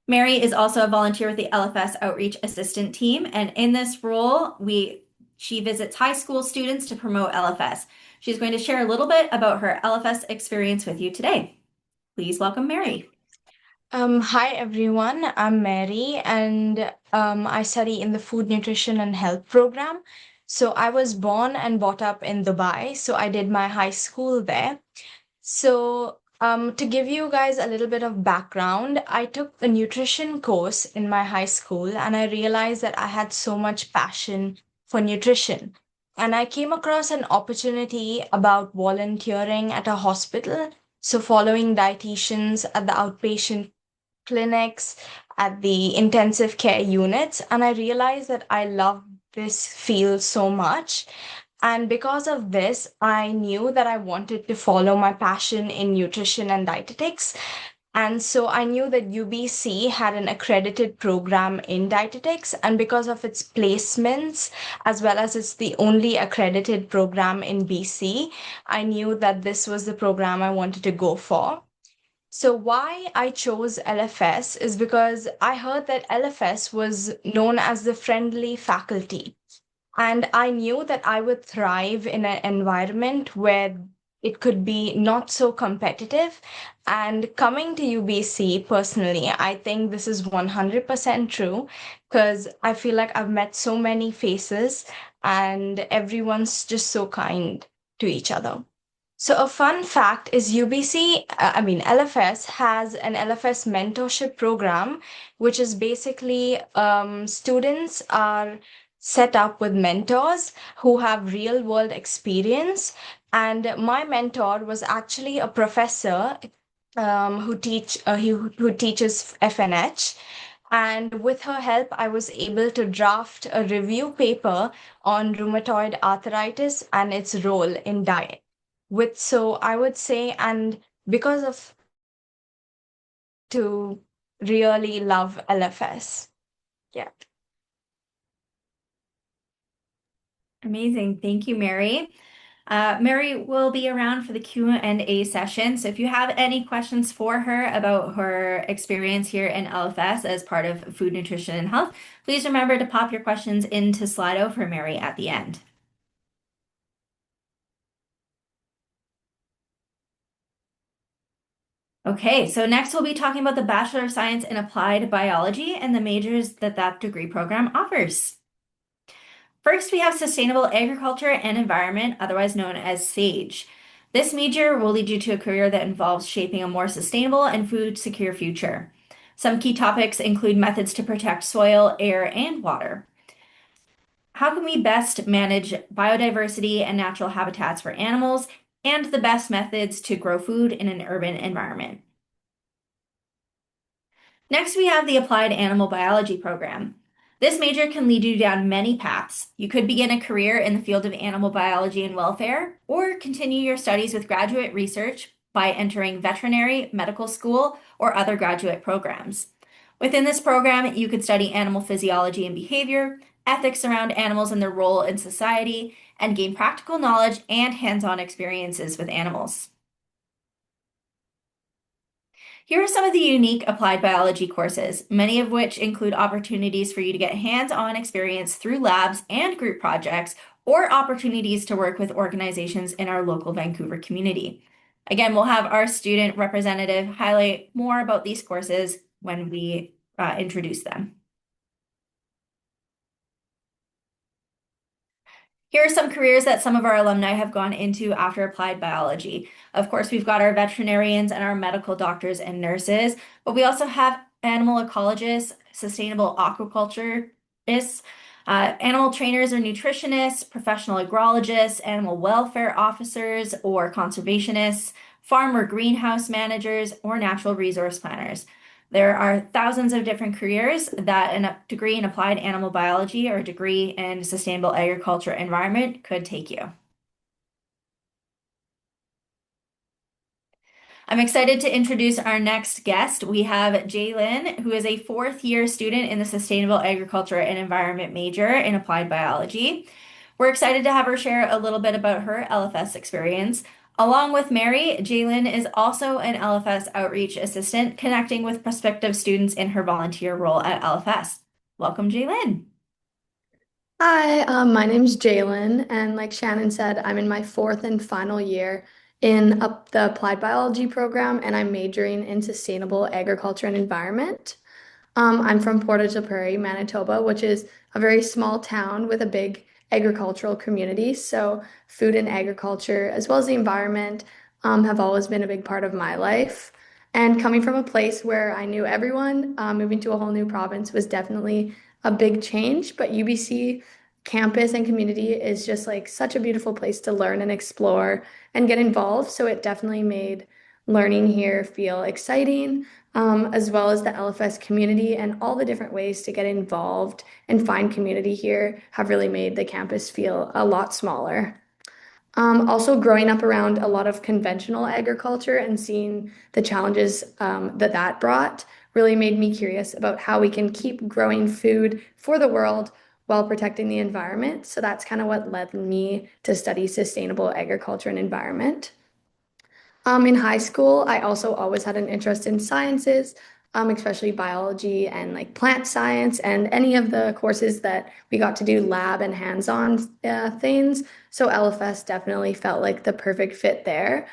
Mary is also a volunteer with the LFS Outreach Assistant Team, and in this role, she visits high school students to promote LFS. She's going to share a little bit about her LFS experience with you today. Please welcome Mary. Hi everyone, I'm Mary and I study in the Food, Nutrition and Health program. So I was born and brought up in Dubai, so I did my high school there. So to give you guys a little bit of background, I took a nutrition course in my high school and I realized that I had so much passion for nutrition. And I came across an opportunity about volunteering at a hospital. So following dietitians at the outpatient clinics, at the intensive care units, and I realized that I love this field so much. And because of this, I knew that I wanted to follow my passion in nutrition and dietetics. And so I knew that UBC had an accredited program in dietetics, and because of its placements, as well as it's the only accredited program in BC, I knew that this was the program I wanted to go for. So why I chose LFS is because I heard that LFS was known as the friendly faculty. And I knew that I would thrive in an environment where it could be not so competitive. And coming to UBC personally, I think this is 100% true because I feel like I've met so many faces and everyone's just so kind to each other. So a fun fact is LFS has an LFS mentorship program, which is basically students are set up with mentors who have real world experience. And my mentor was actually a professor who teaches FNH. And with her help, I was able to draft a review paper on rheumatoid arthritis and its role in diet. So I would say, and because of to really love LFS. Yeah. Amazing. Thank you, Mary. Mary will be around for the Q&A session. So if you have any questions for her about her experience here in LFS as part of Food, Nutrition, and Health, please remember to pop your questions into Slido for Mary at the end. Okay, so next we'll be talking about the Bachelor of Science in Applied Biology and the majors that degree program offers. First, we have Sustainable Agriculture and Environment, otherwise known as SAGE. This major will lead you to a career that involves shaping a more sustainable and food secure future. Some key topics include methods to protect soil, air, and water. How can we best manage biodiversity and natural habitats for animals, and the best methods to grow food in an urban environment? Next, we have the Applied Animal Biology program. This major can lead you down many paths. You could begin a career in the field of animal biology and welfare, or continue your studies with graduate research by entering veterinary, medical school, or other graduate programs. Within this program, you could study animal physiology and behavior, ethics around animals and their role in society, and gain practical knowledge and hands-on experiences with animals. Here are some of the unique applied biology courses, many of which include opportunities for you to get hands-on experience through labs and group projects, or opportunities to work with organizations in our local Vancouver community. Again, we'll have our student representative highlight more about these courses when we introduce them. Here are some careers that some of our alumni have gone into after applied biology. Of course, we've got our veterinarians and our medical doctors and nurses, but we also have animal ecologists, sustainable aquaculturists, animal trainers or nutritionists, professional agrologists, animal welfare officers or conservationists, farm or greenhouse managers, or natural resource planners. There are thousands of different careers that a degree in applied animal biology or a degree in sustainable agriculture environment could take you. I'm excited to introduce our next guest. We have Jaelyn, who is a fourth-year student in the Sustainable Agriculture and Environment major in applied biology. We're excited to have her share a little bit about her LFS experience. Along with Mary, Jaelyn is also an LFS outreach assistant, connecting with prospective students in her volunteer role at LFS. Welcome, Jaelyn. Hi, my name's Jaelyn, and like Shannon said, I'm in my fourth and final year in the applied biology program, and I'm majoring in sustainable agriculture and environment. I'm from Portage la Prairie, Manitoba, which is a very small town with a big agricultural community. So food and agriculture, as well as the environment, have always been a big part of my life. And coming from a place where I knew everyone, moving to a whole new province was definitely a big change. But UBC campus and community is just like such a beautiful place to learn and explore and get involved. So it definitely made learning here feel exciting, as well as the LFS community and all the different ways to get involved and find community here have really made the campus feel a lot smaller. Also, growing up around a lot of conventional agriculture and seeing the challenges that brought really made me curious about how we can keep growing food for the world while protecting the environment. So that's kind of what led me to study sustainable agriculture and environment. In high school, I also always had an interest in sciences, especially biology and like plant science and any of the courses that we got to do lab and hands-on things. So LFS definitely felt like the perfect fit there,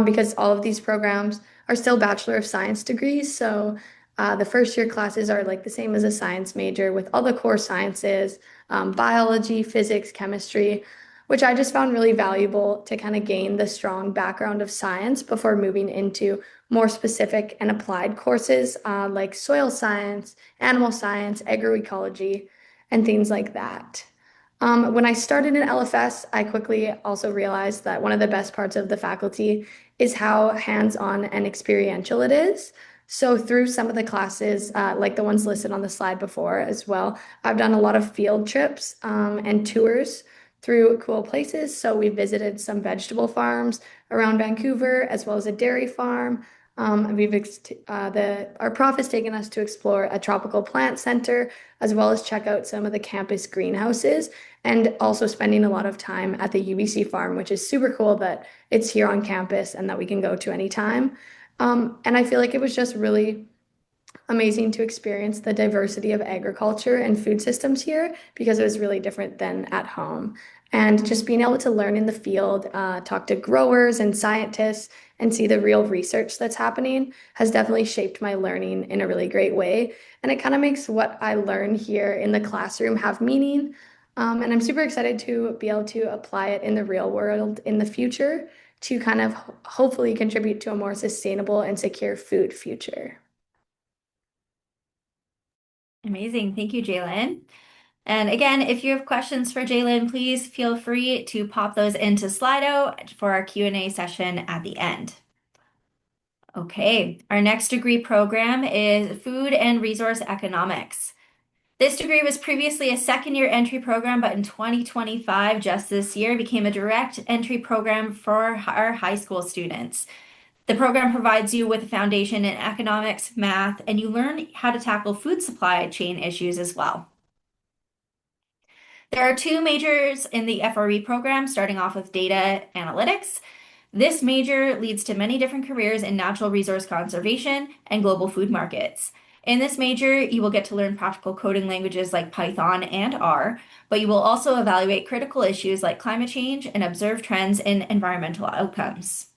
because all of these programs are still Bachelor of Science degrees. So the first year classes are like the same as a science major with all the core sciences, biology, physics, chemistry, which I just found really valuable to kind of gain the strong background of science before moving into more specific and applied courses like soil science, animal science, agroecology, and things like that. When I started in LFS, I quickly also realized that one of the best parts of the faculty is how hands-on and experiential it is. So through some of the classes, like the ones listed on the slide before as well, I've done a lot of field trips and tours through cool places. So we visited some vegetable farms around Vancouver, as well as a dairy farm. Our prof has taken us to explore a tropical plant center, as well as check out some of the campus greenhouses, and also spending a lot of time at the UBC farm, which is super cool that it's here on campus and that we can go to anytime. And I feel like it was just really amazing to experience the diversity of agriculture and food systems here because it was really different than at home. And just being able to learn in the field, talk to growers and scientists, and see the real research that's happening has definitely shaped my learning in a really great way. And it kind of makes what I learn here in the classroom have meaning. And I'm super excited to be able to apply it in the real world in the future to kind of hopefully contribute to a more sustainable and secure food future. Amazing. Thank you, Jaelyn. And again, if you have questions for Jaelyn, please feel free to pop those into Slido for our Q&A session at the end. Okay, our next degree program is Food and Resource Economics. This degree was previously a second-year entry program, but in 2025, just this year, became a direct entry program for our high school students. The program provides you with a foundation in economics, math, and you learn how to tackle food supply chain issues as well. There are two majors in the FRE program, starting off with data analytics. This major leads to many different careers in natural resource conservation and global food markets. In this major, you will get to learn practical coding languages like Python and R, but you will also evaluate critical issues like climate change and observe trends in environmental outcomes.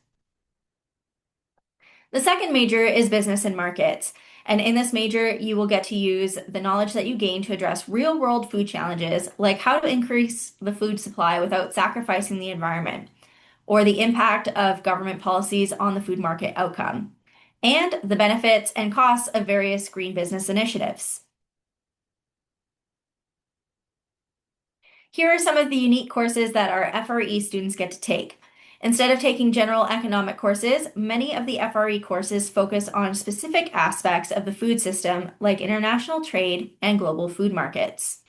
The second major is business and markets. And in this major, you will get to use the knowledge that you gain to address real world food challenges, like how to increase the food supply without sacrificing the environment, or the impact of government policies on the food market outcome, and the benefits and costs of various green business initiatives. Here are some of the unique courses that our FRE students get to take. Instead of taking general economic courses, many of the FRE courses focus on specific aspects of the food system, like international trade and global food markets.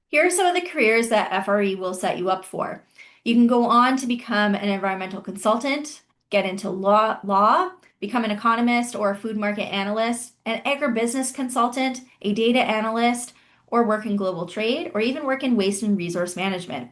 Here are some of the careers that FRE will set you up for. You can go on to become an environmental consultant, get into law, become an economist or a food market analyst, an agribusiness consultant, a data analyst, or work in global trade, or even work in waste and resource management.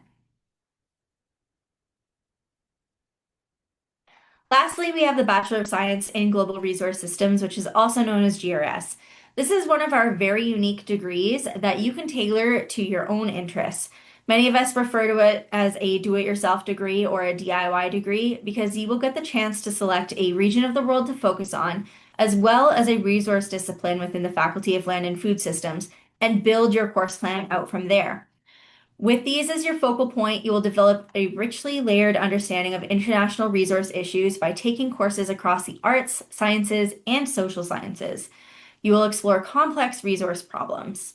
Lastly, we have the Bachelor of Science in Global Resource Systems, which is also known as GRS. This is one of our very unique degrees that you can tailor to your own interests. Many of us refer to it as a do-it-yourself degree or a DIY degree because you will get the chance to select a region of the world to focus on, as well as a resource discipline within the Faculty of Land and Food Systems, and build your course plan out from there. With these as your focal point, you will develop a richly layered understanding of international resource issues by taking courses across the arts, sciences, and social sciences. You will explore complex resource problems.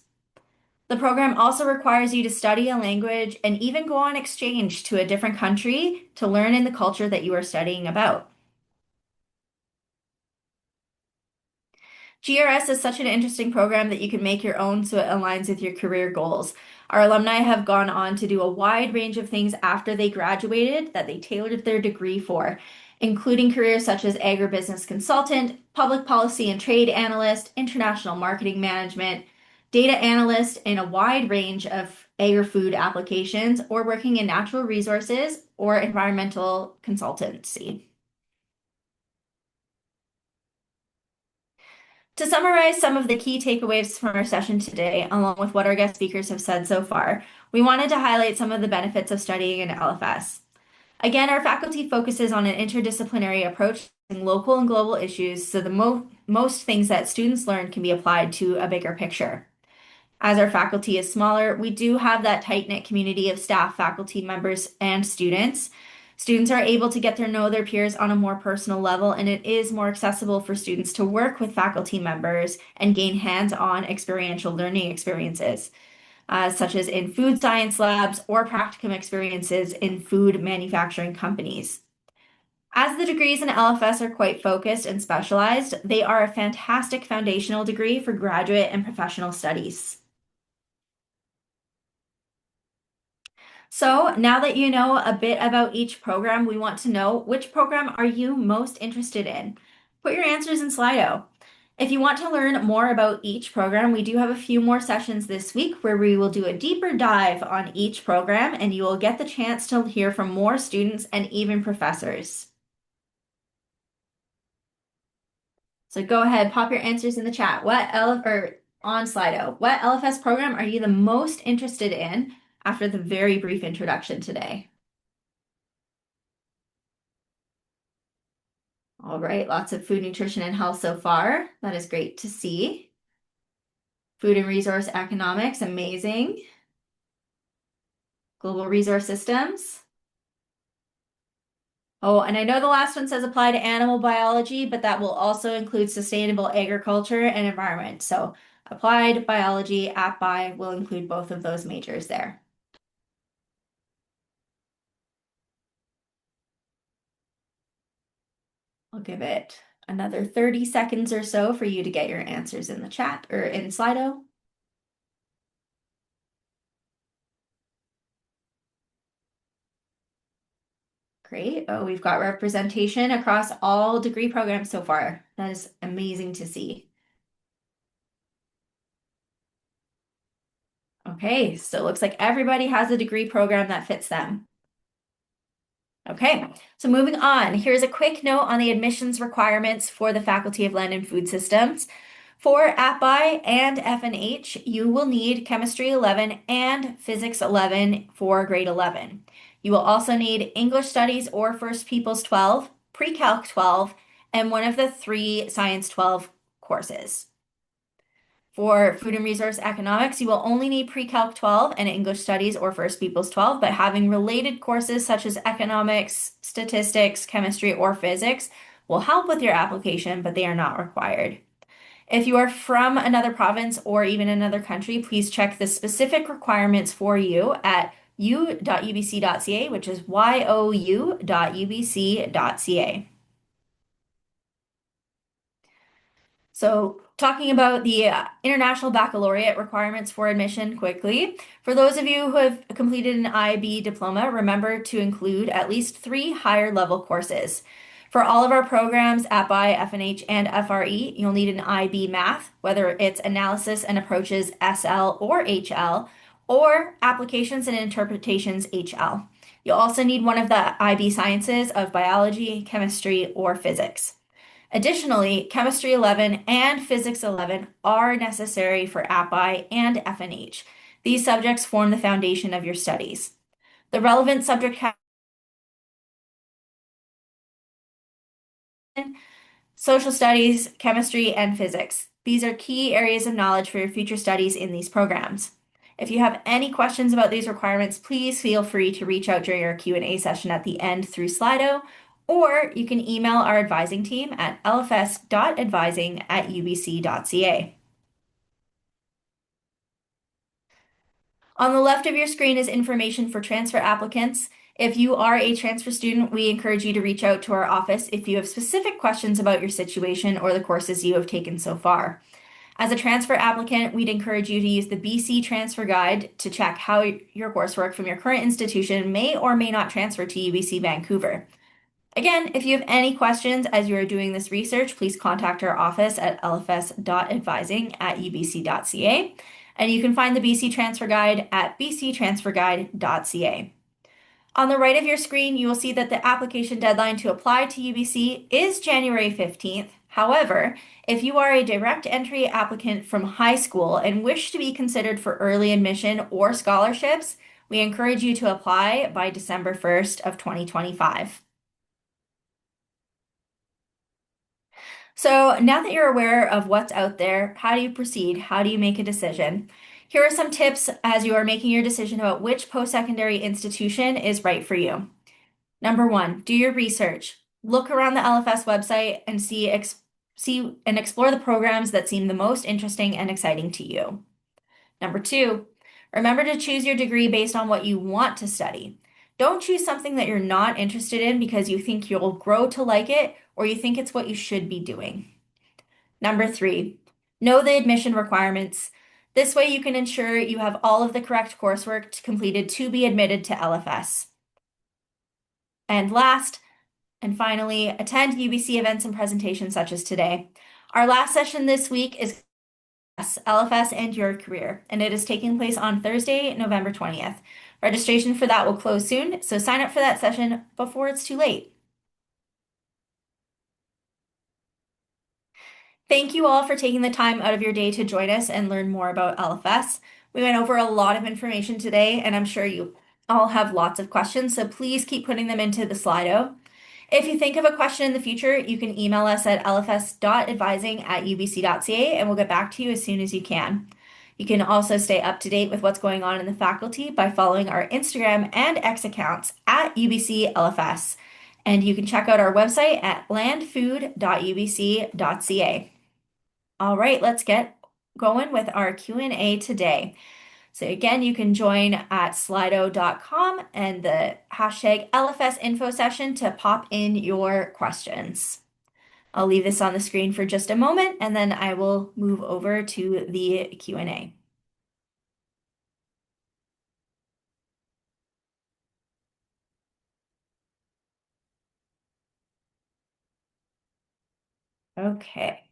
The program also requires you to study a language and even go on exchange to a different country to learn in the culture that you are studying about. GRS is such an interesting program that you can make your own so it aligns with your career goals. Our alumni have gone on to do a wide range of things after they graduated that they tailored their degree for, including careers such as agribusiness consultant, public policy and trade analyst, international marketing management, data analyst in a wide range of agri-food applications, or working in natural resources or environmental consultancy. To summarize some of the key takeaways from our session today, along with what our guest speakers have said so far, we wanted to highlight some of the benefits of studying in LFS. Again, our faculty focuses on an interdisciplinary approach in local and global issues, so the most things that students learn can be applied to a bigger picture. As our faculty is smaller, we do have that tight-knit community of staff, faculty members, and students. Students are able to get to know their peers on a more personal level, and it is more accessible for students to work with faculty members and gain hands-on experiential learning experiences, such as in food science labs or practicum experiences in food manufacturing companies. As the degrees in LFS are quite focused and specialized, they are a fantastic foundational degree for graduate and professional studies. So now that you know a bit about each program, we want to know which program are you most interested in? Put your answers in Slido. If you want to learn more about each program, we do have a few more sessions this week where we will do a deeper dive on each program and you will get the chance to hear from more students and even professors. So go ahead, pop your answers in the chat. On Slido, what LFS program are you the most interested in after the very brief introduction today? All right, lots of food, nutrition, and health so far. That is great to see. Food and resource economics, amazing. Global resource systems. Oh, and I know the last one says apply to animal biology, but that will also include sustainable agriculture and environment. So applied biology, AppBi will include both of those majors there. I'll give it Another 30 seconds or so for you to get your answers in the chat or in Slido. Great. Oh, we've got representation across all degree programs so far. That is amazing to see. Okay, so it looks like everybody has a degree program that fits them. Okay, so moving on, here's a quick note on the admissions requirements for the Faculty of Land and Food Systems. For AppBi and FNH, you will need Chemistry 11 and Physics 11 for grade 11. You will also need English Studies or First Peoples 12, Pre-Calc 12, and one of the 3 Science 12 courses. For Food and Resource Economics, you will only need Pre-Calc 12 and English Studies or First Peoples 12, but having related courses such as economics, statistics, chemistry, or physics will help with your application, but they are not required. If you are from another province or even another country, please check the specific requirements for you at u.ubc.ca, which is you.ubc.ca. So, talking about the International Baccalaureate requirements for admission quickly. For those of you who have completed an IB diploma, remember to include at least 3 higher level courses. For all of our programs, AppBi, FNH, and FRE, you'll need an IB Math, whether it's Analysis and Approaches SL or HL, or Applications and Interpretations HL. You'll also need one of the IB Sciences of Biology, Chemistry, or Physics. Additionally, Chemistry 11 and Physics 11 are necessary for AppBi and FNH. These subjects form the foundation of your studies. The relevant subject social studies, chemistry, and physics. These are key areas of knowledge for your future studies in these programs. If you have any questions about these requirements, please feel free to reach out during our Q&A session at the end through Slido, or you can email our advising team at lfs.advising@ubc.ca. On the left of your screen is information for transfer applicants. If you are a transfer student, we encourage you to reach out to our office if you have specific questions about your situation or the courses you have taken so far. As a transfer applicant, we'd encourage you to use the BC Transfer Guide to check how your coursework from your current institution may or may not transfer to UBC Vancouver. Again, if you have any questions as you are doing this research, please contact our office at lfs.advising@ubc.ca, and you can find the BC Transfer Guide at bctransferguide.ca. On the right of your screen, you will see that the application deadline to apply to UBC is January 15th. However, if you are a direct entry applicant from high school and wish to be considered for early admission or scholarships, we encourage you to apply by December 1st of 2025. So now that you're aware of what's out there, how do you proceed? How do you make a decision? Here are some tips as you are making your decision about which post-secondary institution is right for you. Number 1, do your research. Look around the LFS website and see and explore the programs that seem the most interesting and exciting to you. Number 2, remember to choose your degree based on what you want to study. Don't choose something that you're not interested in because you think you'll grow to like it or you think it's what you should be doing. Number 3, know the admission requirements. This way you can ensure you have all of the correct coursework completed to be admitted to LFS. And last, and finally, attend UBC events and presentations such as today. Our last session this week is LFS and Your Career, and it is taking place on Thursday, November 20th. Registration for that will close soon, so sign up for that session before it's too late. Thank you all for taking the time out of your day to join us and learn more about LFS. We went over a lot of information today, and I'm sure you all have lots of questions, so please keep putting them into the Slido. If you think of a question in the future, you can email us at lfs.advising@ubc.ca and we'll get back to you as soon as you can. You can also stay up to date with what's going on in the faculty by following our Instagram and X accounts at UBC LFS. And you can check out our website at landfood.ubc.ca. All right, let's get going with our Q&A today. So again, you can join at slido.com and the hashtag LFS info session to pop in your questions. I'll leave this on the screen for just a moment, and then I will move over to the Q&A. Okay.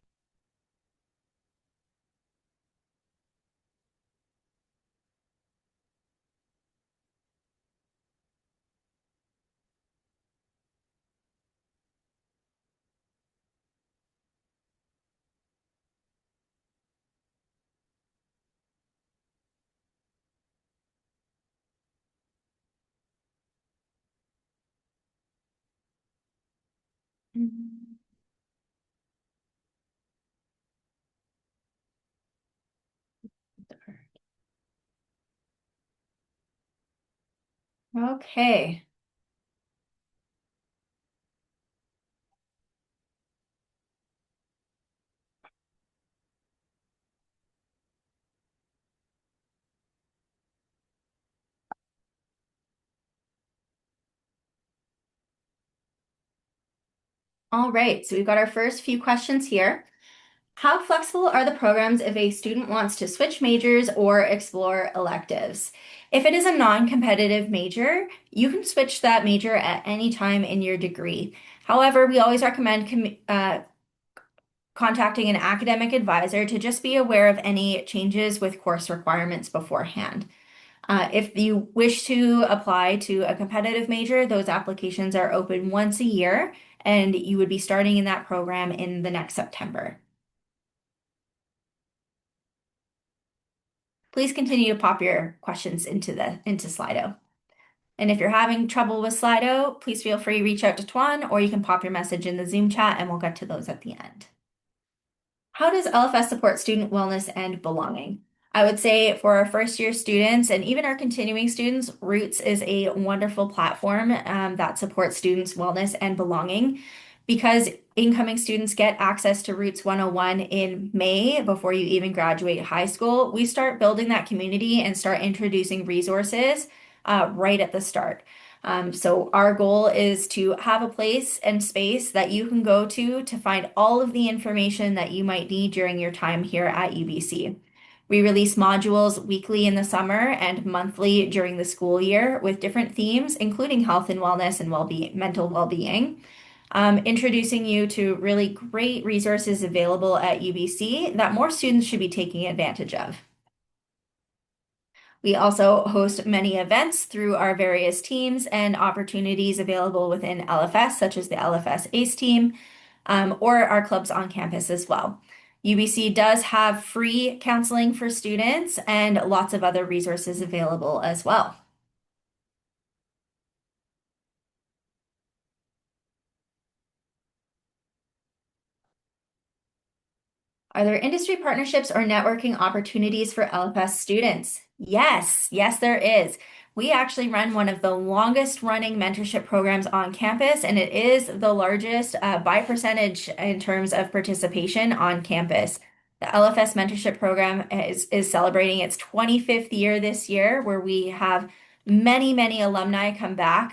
Okay. All right, so we've got our first few questions here. How flexible are the programs if a student wants to switch majors or explore electives? If it is a non-competitive major, you can switch that major at any time in your degree. However, we always recommend contacting an academic advisor to just be aware of any changes with course requirements beforehand. If you wish to apply to a competitive major, those applications are open once a year, and you would be starting in that program in the next September. Please continue to pop your questions into Slido. And if you're having trouble with Slido, please feel free to reach out to Tuan, or you can pop your message in the Zoom chat and we'll get to those at the end. How does LFS support student wellness and belonging? I would say for our first year students and even our continuing students, Roots is a wonderful platform that supports students' wellness and belonging, because incoming students get access to Roots 101 in May before you even graduate high school. We start building that community and start introducing resources right at the start. So our goal is to have a place and space that you can go to find all of the information that you might need during your time here at UBC. We release modules weekly in the summer and monthly during the school year with different themes, including health and wellness and well-being, mental well-being. Introducing you to really great resources available at UBC that more students should be taking advantage of. We also host many events through our various teams and opportunities available within LFS, such as the LFS ACE team, or our clubs on campus as well. UBC does have free counseling for students and lots of other resources available as well. Are there industry partnerships or networking opportunities for LFS students? Yes, there is. We actually run one of the longest running mentorship programs on campus, and it is the largest by percentage in terms of participation on campus. The LFS mentorship program is celebrating its 25th year this year, where we have many alumni come back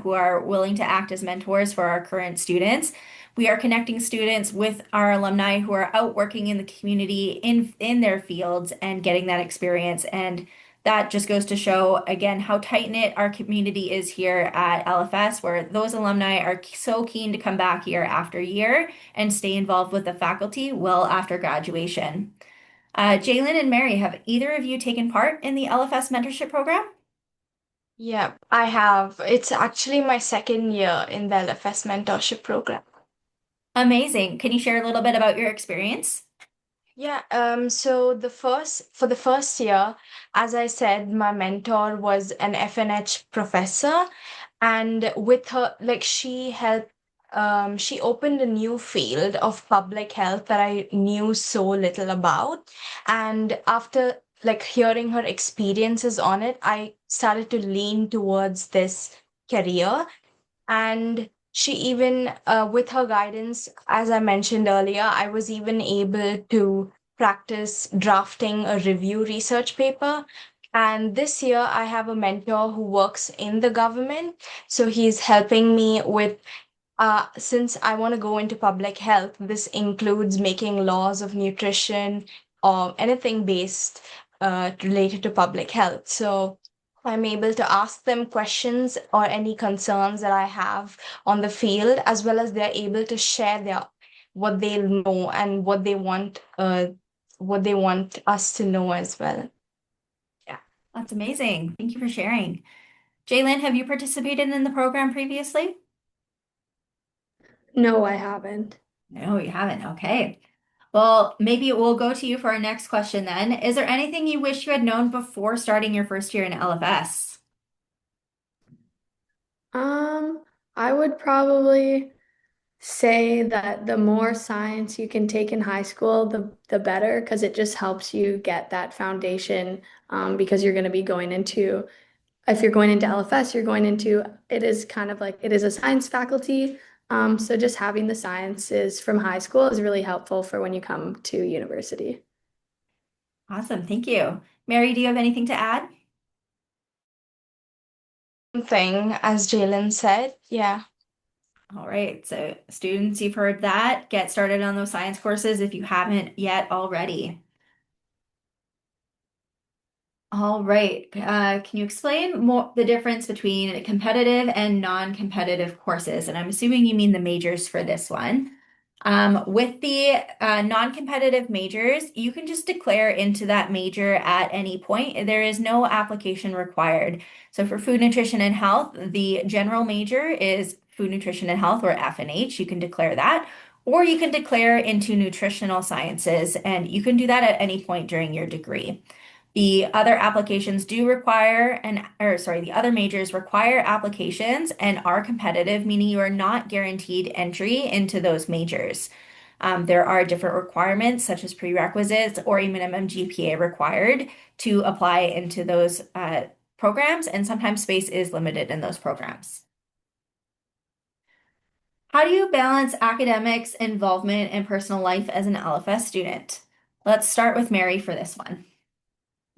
who are willing to act as mentors for our current students. We are connecting students with our alumni who are out working in the community in their fields and getting that experience. And that just goes to show, again, how tight-knit our community is here at LFS, where those alumni are so keen to come back year after year and stay involved with the faculty well after graduation. Jaelyn and Mary, have either of you taken part in the LFS mentorship program? Yeah, I have. It's actually my second year in the LFS mentorship program. Amazing. Can you share a little bit about your experience? Yeah, so for the first year, as I said, my mentor was an FNH professor, and with her, like she helped, she opened a new field of public health that I knew so little about. And after like hearing her experiences on it, I started to lean towards this career. And she even, with her guidance, as I mentioned earlier, I was even able to practice drafting a review research paper. And this year, I have a mentor who works in the government. So he's helping me with since I want to go into public health, this includes making laws of nutrition or anything based related to public health. So I'm able to ask them questions or any concerns that I have on the field, as well as they're able to share their what they know and what they want us to know as well. Yeah. That's amazing. Thank you for sharing. Jaelyn, have you participated in the program previously? No, I haven't. No, you haven't. Okay. Well, maybe we'll go to you for our next question then. Is there anything you wish you had known before starting your first year in LFS? Um, I would probably say that the more science you can take in high school, the better, because it just helps you get that foundation. Because you're going to be going into, if you're going into LFS, you're going into, it is kind of like it is a science faculty. So just having the sciences from high school is really helpful for when you come to university. Awesome. Thank you. Mary, do you have anything to add? Thing, as Jaelyn said, yeah. All right. So, students, you've heard that. Get started on those science courses if you haven't yet already. All right. Can you explain more the difference between competitive and non-competitive courses? And I'm assuming you mean the majors for this one. With the non-competitive majors, you can just declare into that major at any point. There is no application required. So for food, nutrition, and health, the general major is food, nutrition, and health, or F&H. You can declare that. Or you can declare into nutritional sciences, and you can do that at any point during your degree. The other applications do require the other majors require applications and are competitive, meaning you are not guaranteed entry into those majors. There are different requirements, such as prerequisites or a minimum GPA required to apply into those programs, and sometimes space is limited in those programs. How do you balance academics, involvement, and personal life as an LFS student? Let's start with Mary for this one.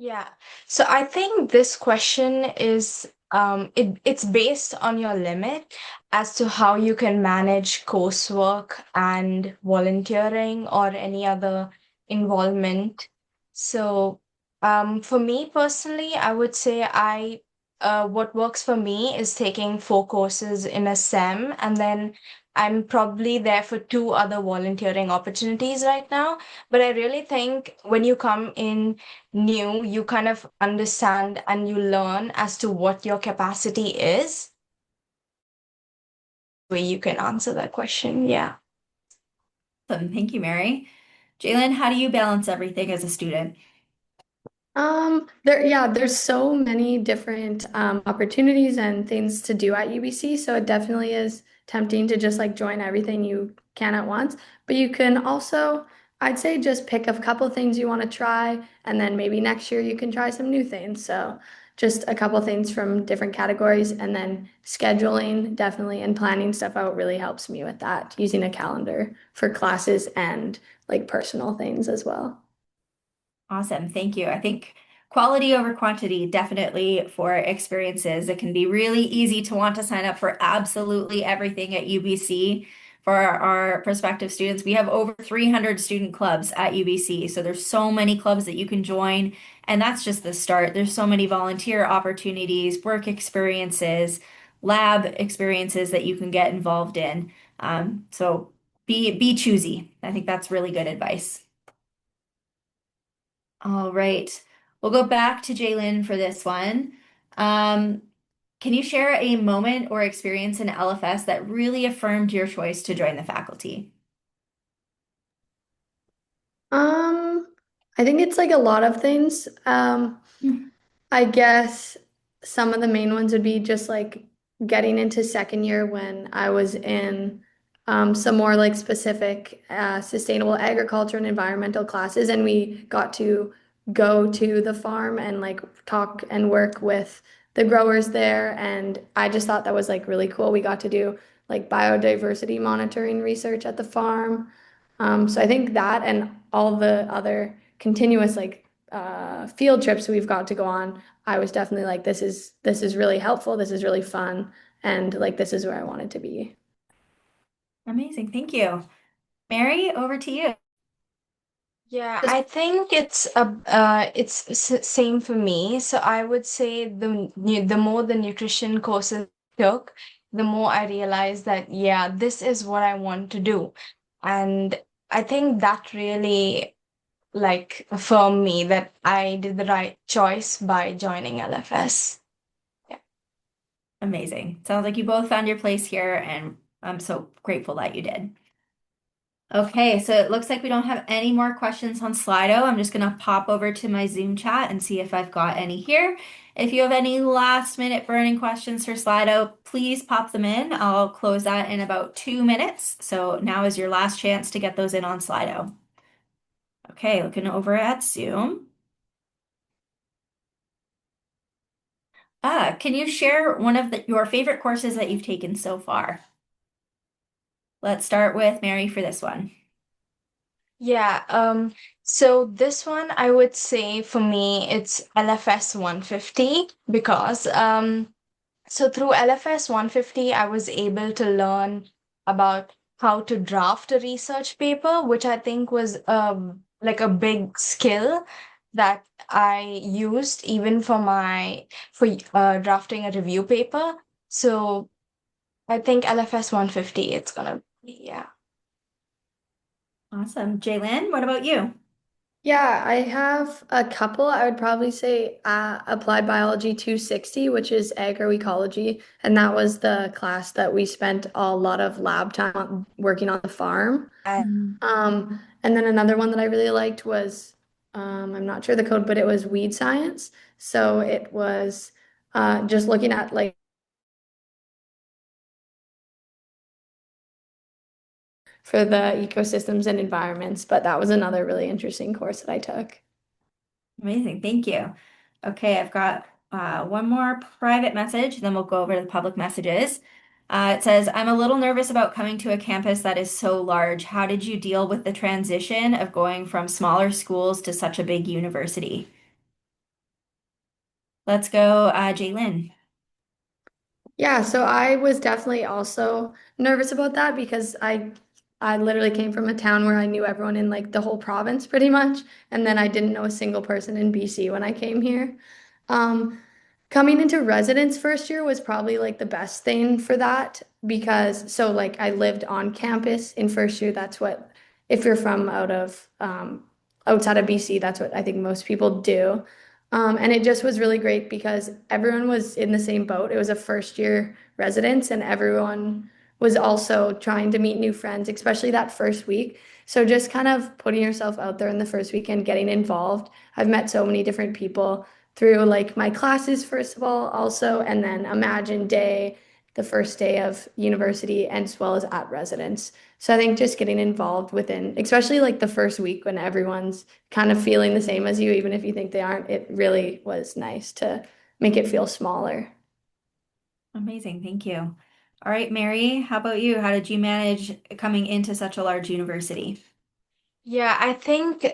Yeah. So I think this question is it's based on your limit as to how you can manage coursework and volunteering or any other involvement. So for me personally, I would say I what works for me is taking 4 courses in a SEM, and then I'm probably there for 2 other volunteering opportunities right now. But I really think when you come in new, you kind of understand and you learn as to what your capacity is. Way you can answer that question. Yeah. Awesome. Thank you, Mary. Jaelyn, how do you balance everything as a student? There's so many different opportunities and things to do at UBC, so it definitely is tempting to just like join everything you can at once. But you can also, I'd say, just pick a couple things you want to try, and then maybe next year you can try some new things. So just a couple things from different categories, and then scheduling definitely and planning stuff out really helps me with that, using a calendar for classes and like personal things as well. Awesome. Thank you. I think quality over quantity, definitely for experiences. It can be really easy to want to sign up for absolutely everything at UBC. For our prospective students, we have over 300 student clubs at UBC. So there's so many clubs that you can join, and that's just the start. There's so many volunteer opportunities, work experiences, lab experiences that you can get involved in. So be choosy. I think that's really good advice. All right. We'll go back to Jaelyn for this one. Um, can you share a moment or experience in LFS that really affirmed your choice to join the faculty? Um, I think it's like a lot of things. Hmm. I guess some of the main ones would be just like getting into second year when I was in some more like specific sustainable agriculture and environmental classes, and we got to go to the farm and like talk and work with the growers there. And I just thought that was like really cool. We got to do like biodiversity monitoring research at the farm. So I think that and all the other continuous like field trips we've got to go on, I was definitely like, this is really helpful. This is really fun, and like this is where I wanted to be. Amazing. Thank you. Mary, over to you. Yeah, I think it's same for me. So I would say the more the nutrition courses I took, the more I realized that yeah, this is what I want to do. And I think that really like affirmed me that I did the right choice by joining LFS. Yeah. Amazing. Sounds like you both found your place here, and I'm so grateful that you did. Okay, so it looks like we don't have any more questions on Slido. I'm just going to pop over to my Zoom chat and see if I've got any here. If you have any last minute burning questions for Slido, please pop them in. I'll close that in about 2 minutes. So now is your last chance to get those in on Slido. Okay, looking over at Zoom. Can you share one of your favorite courses that you've taken so far? Let's start with Mary for this one. Yeah, so this one I would say for me it's LFS 150 because so through LFS 150 I was able to learn about how to draft a research paper, which I think was like a big skill that I used even for my for drafting a review paper. So I think LFS 150 it's gonna be yeah. Awesome. Jaelyn, what about you? Yeah, I have a couple. I would probably say Applied Biology 260, which is agroecology, and that was the class that we spent a lot of lab time working on the farm. And then another one that I really liked was I'm not sure the code, but it was weed science. So it was just looking at like for the ecosystems and environments, but that was another really interesting course that I took. Amazing. Thank you. Okay, I've got one more private message, then we'll go over to the public messages. It says, I'm a little nervous about coming to a campus that is so large. How did you deal with the transition of going from smaller schools to such a big university? Let's go, Jaelyn. Yeah, so I was definitely also nervous about that because I literally came from a town where I knew everyone in like the whole province pretty much, and then I didn't know a single person in BC when I came here. Um, Coming into residence first year was probably like the best thing for that because so like I lived on campus in first year. That's what if you're from outside of BC, that's what I think most people do. And it just was really great because everyone was in the same boat. It was a first year residence, and everyone was also trying to meet new friends, especially that first week. So just kind of putting yourself out there in the first week and getting involved. I've met so many different people through like my classes, first of all, also, and then Imagine Day, the first day of university, and as well as at residence. So I think just getting involved within, especially like the first week when everyone's kind of feeling the same as you, even if you think they aren't, it really was nice to make it feel smaller. Amazing. Thank you. All right, Mary, how about you? How did you manage coming into such a large university? Yeah, I think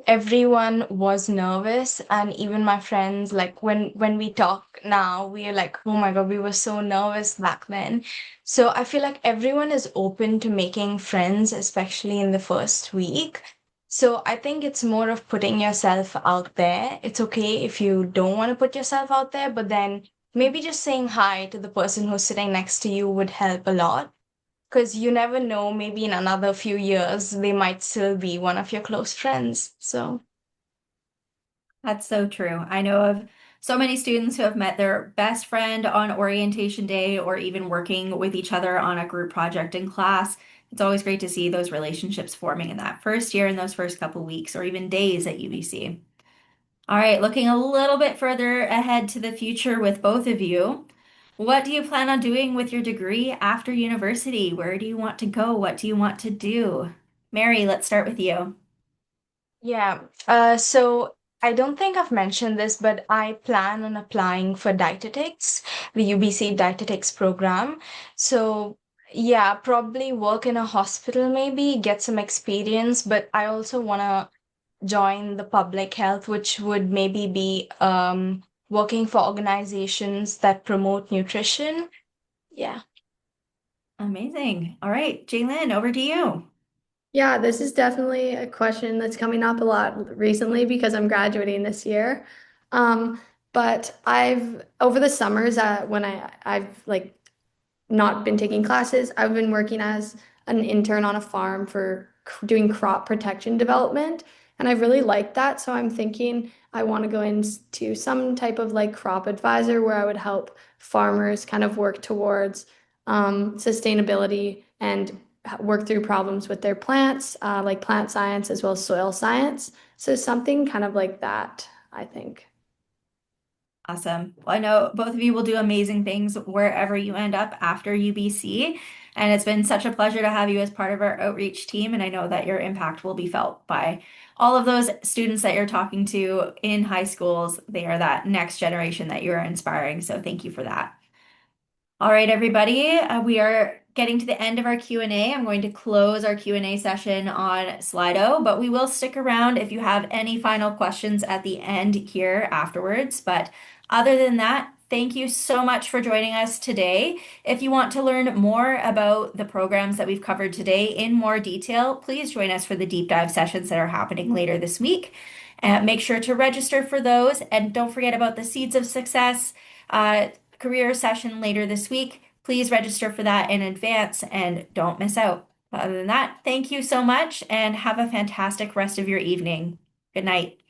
everyone was nervous, and even my friends, like when we talk now, we are like, oh my God, we were so nervous back then. So I feel like everyone is open to making friends, especially in the first week. So I think it's more of putting yourself out there. It's okay if you don't want to put yourself out there, but then maybe just saying hi to the person who's sitting next to you would help a lot. Because you never know, maybe in another few years, they might still be one of your close friends. So, That's so true. I know of so many students who have met their best friend on orientation day or even working with each other on a group project in class. It's always great to see those relationships forming in that first year and those first couple weeks or even days at UBC. All right, looking a little bit further ahead to the future with both of you. What do you plan on doing with your degree after university? Where do you want to go? What do you want to do? Mary, let's start with you. yeah. So I don't think I've mentioned this, but I plan on applying for dietetics, the UBC dietetics program. So, yeah, probably work in a hospital, maybe get some experience, but I also want to join the public health, which would maybe be working for organizations that promote nutrition. Yeah. Amazing. All right, Jaelyn, over to you. Yeah, this is definitely a question that's coming up a lot recently because I'm graduating this year. Um, but I've over the summers when I've like not been taking classes, I've been working as an intern on a farm for doing crop protection development, and I really like that. So I'm thinking I want to go into some type of like crop advisor where I would help farmers kind of work towards sustainability and work through problems with their plants, like plant science as well as soil science. So something kind of like that, I think. Awesome. Well, I know both of you will do amazing things wherever you end up after UBC. And it's been such a pleasure to have you as part of our outreach team. And I know that your impact will be felt by all of those students that you're talking to in high schools. They are that next generation that you're inspiring. So thank you for that. All right, everybody, we are getting to the end of our Q&A. I'm going to close our Q&A session on Slido, but we will stick around if you have any final questions at the end here afterwards. But other than that, thank you so much for joining us today. If you want to learn more about the programs that we've covered today in more detail, please join us for the deep dive sessions that are happening later this week. Make sure to register for those, and don't forget about the Seeds of Success career session later this week. Please register for that in advance and don't miss out. But other than that, thank you so much and have a fantastic rest of your evening. Good night.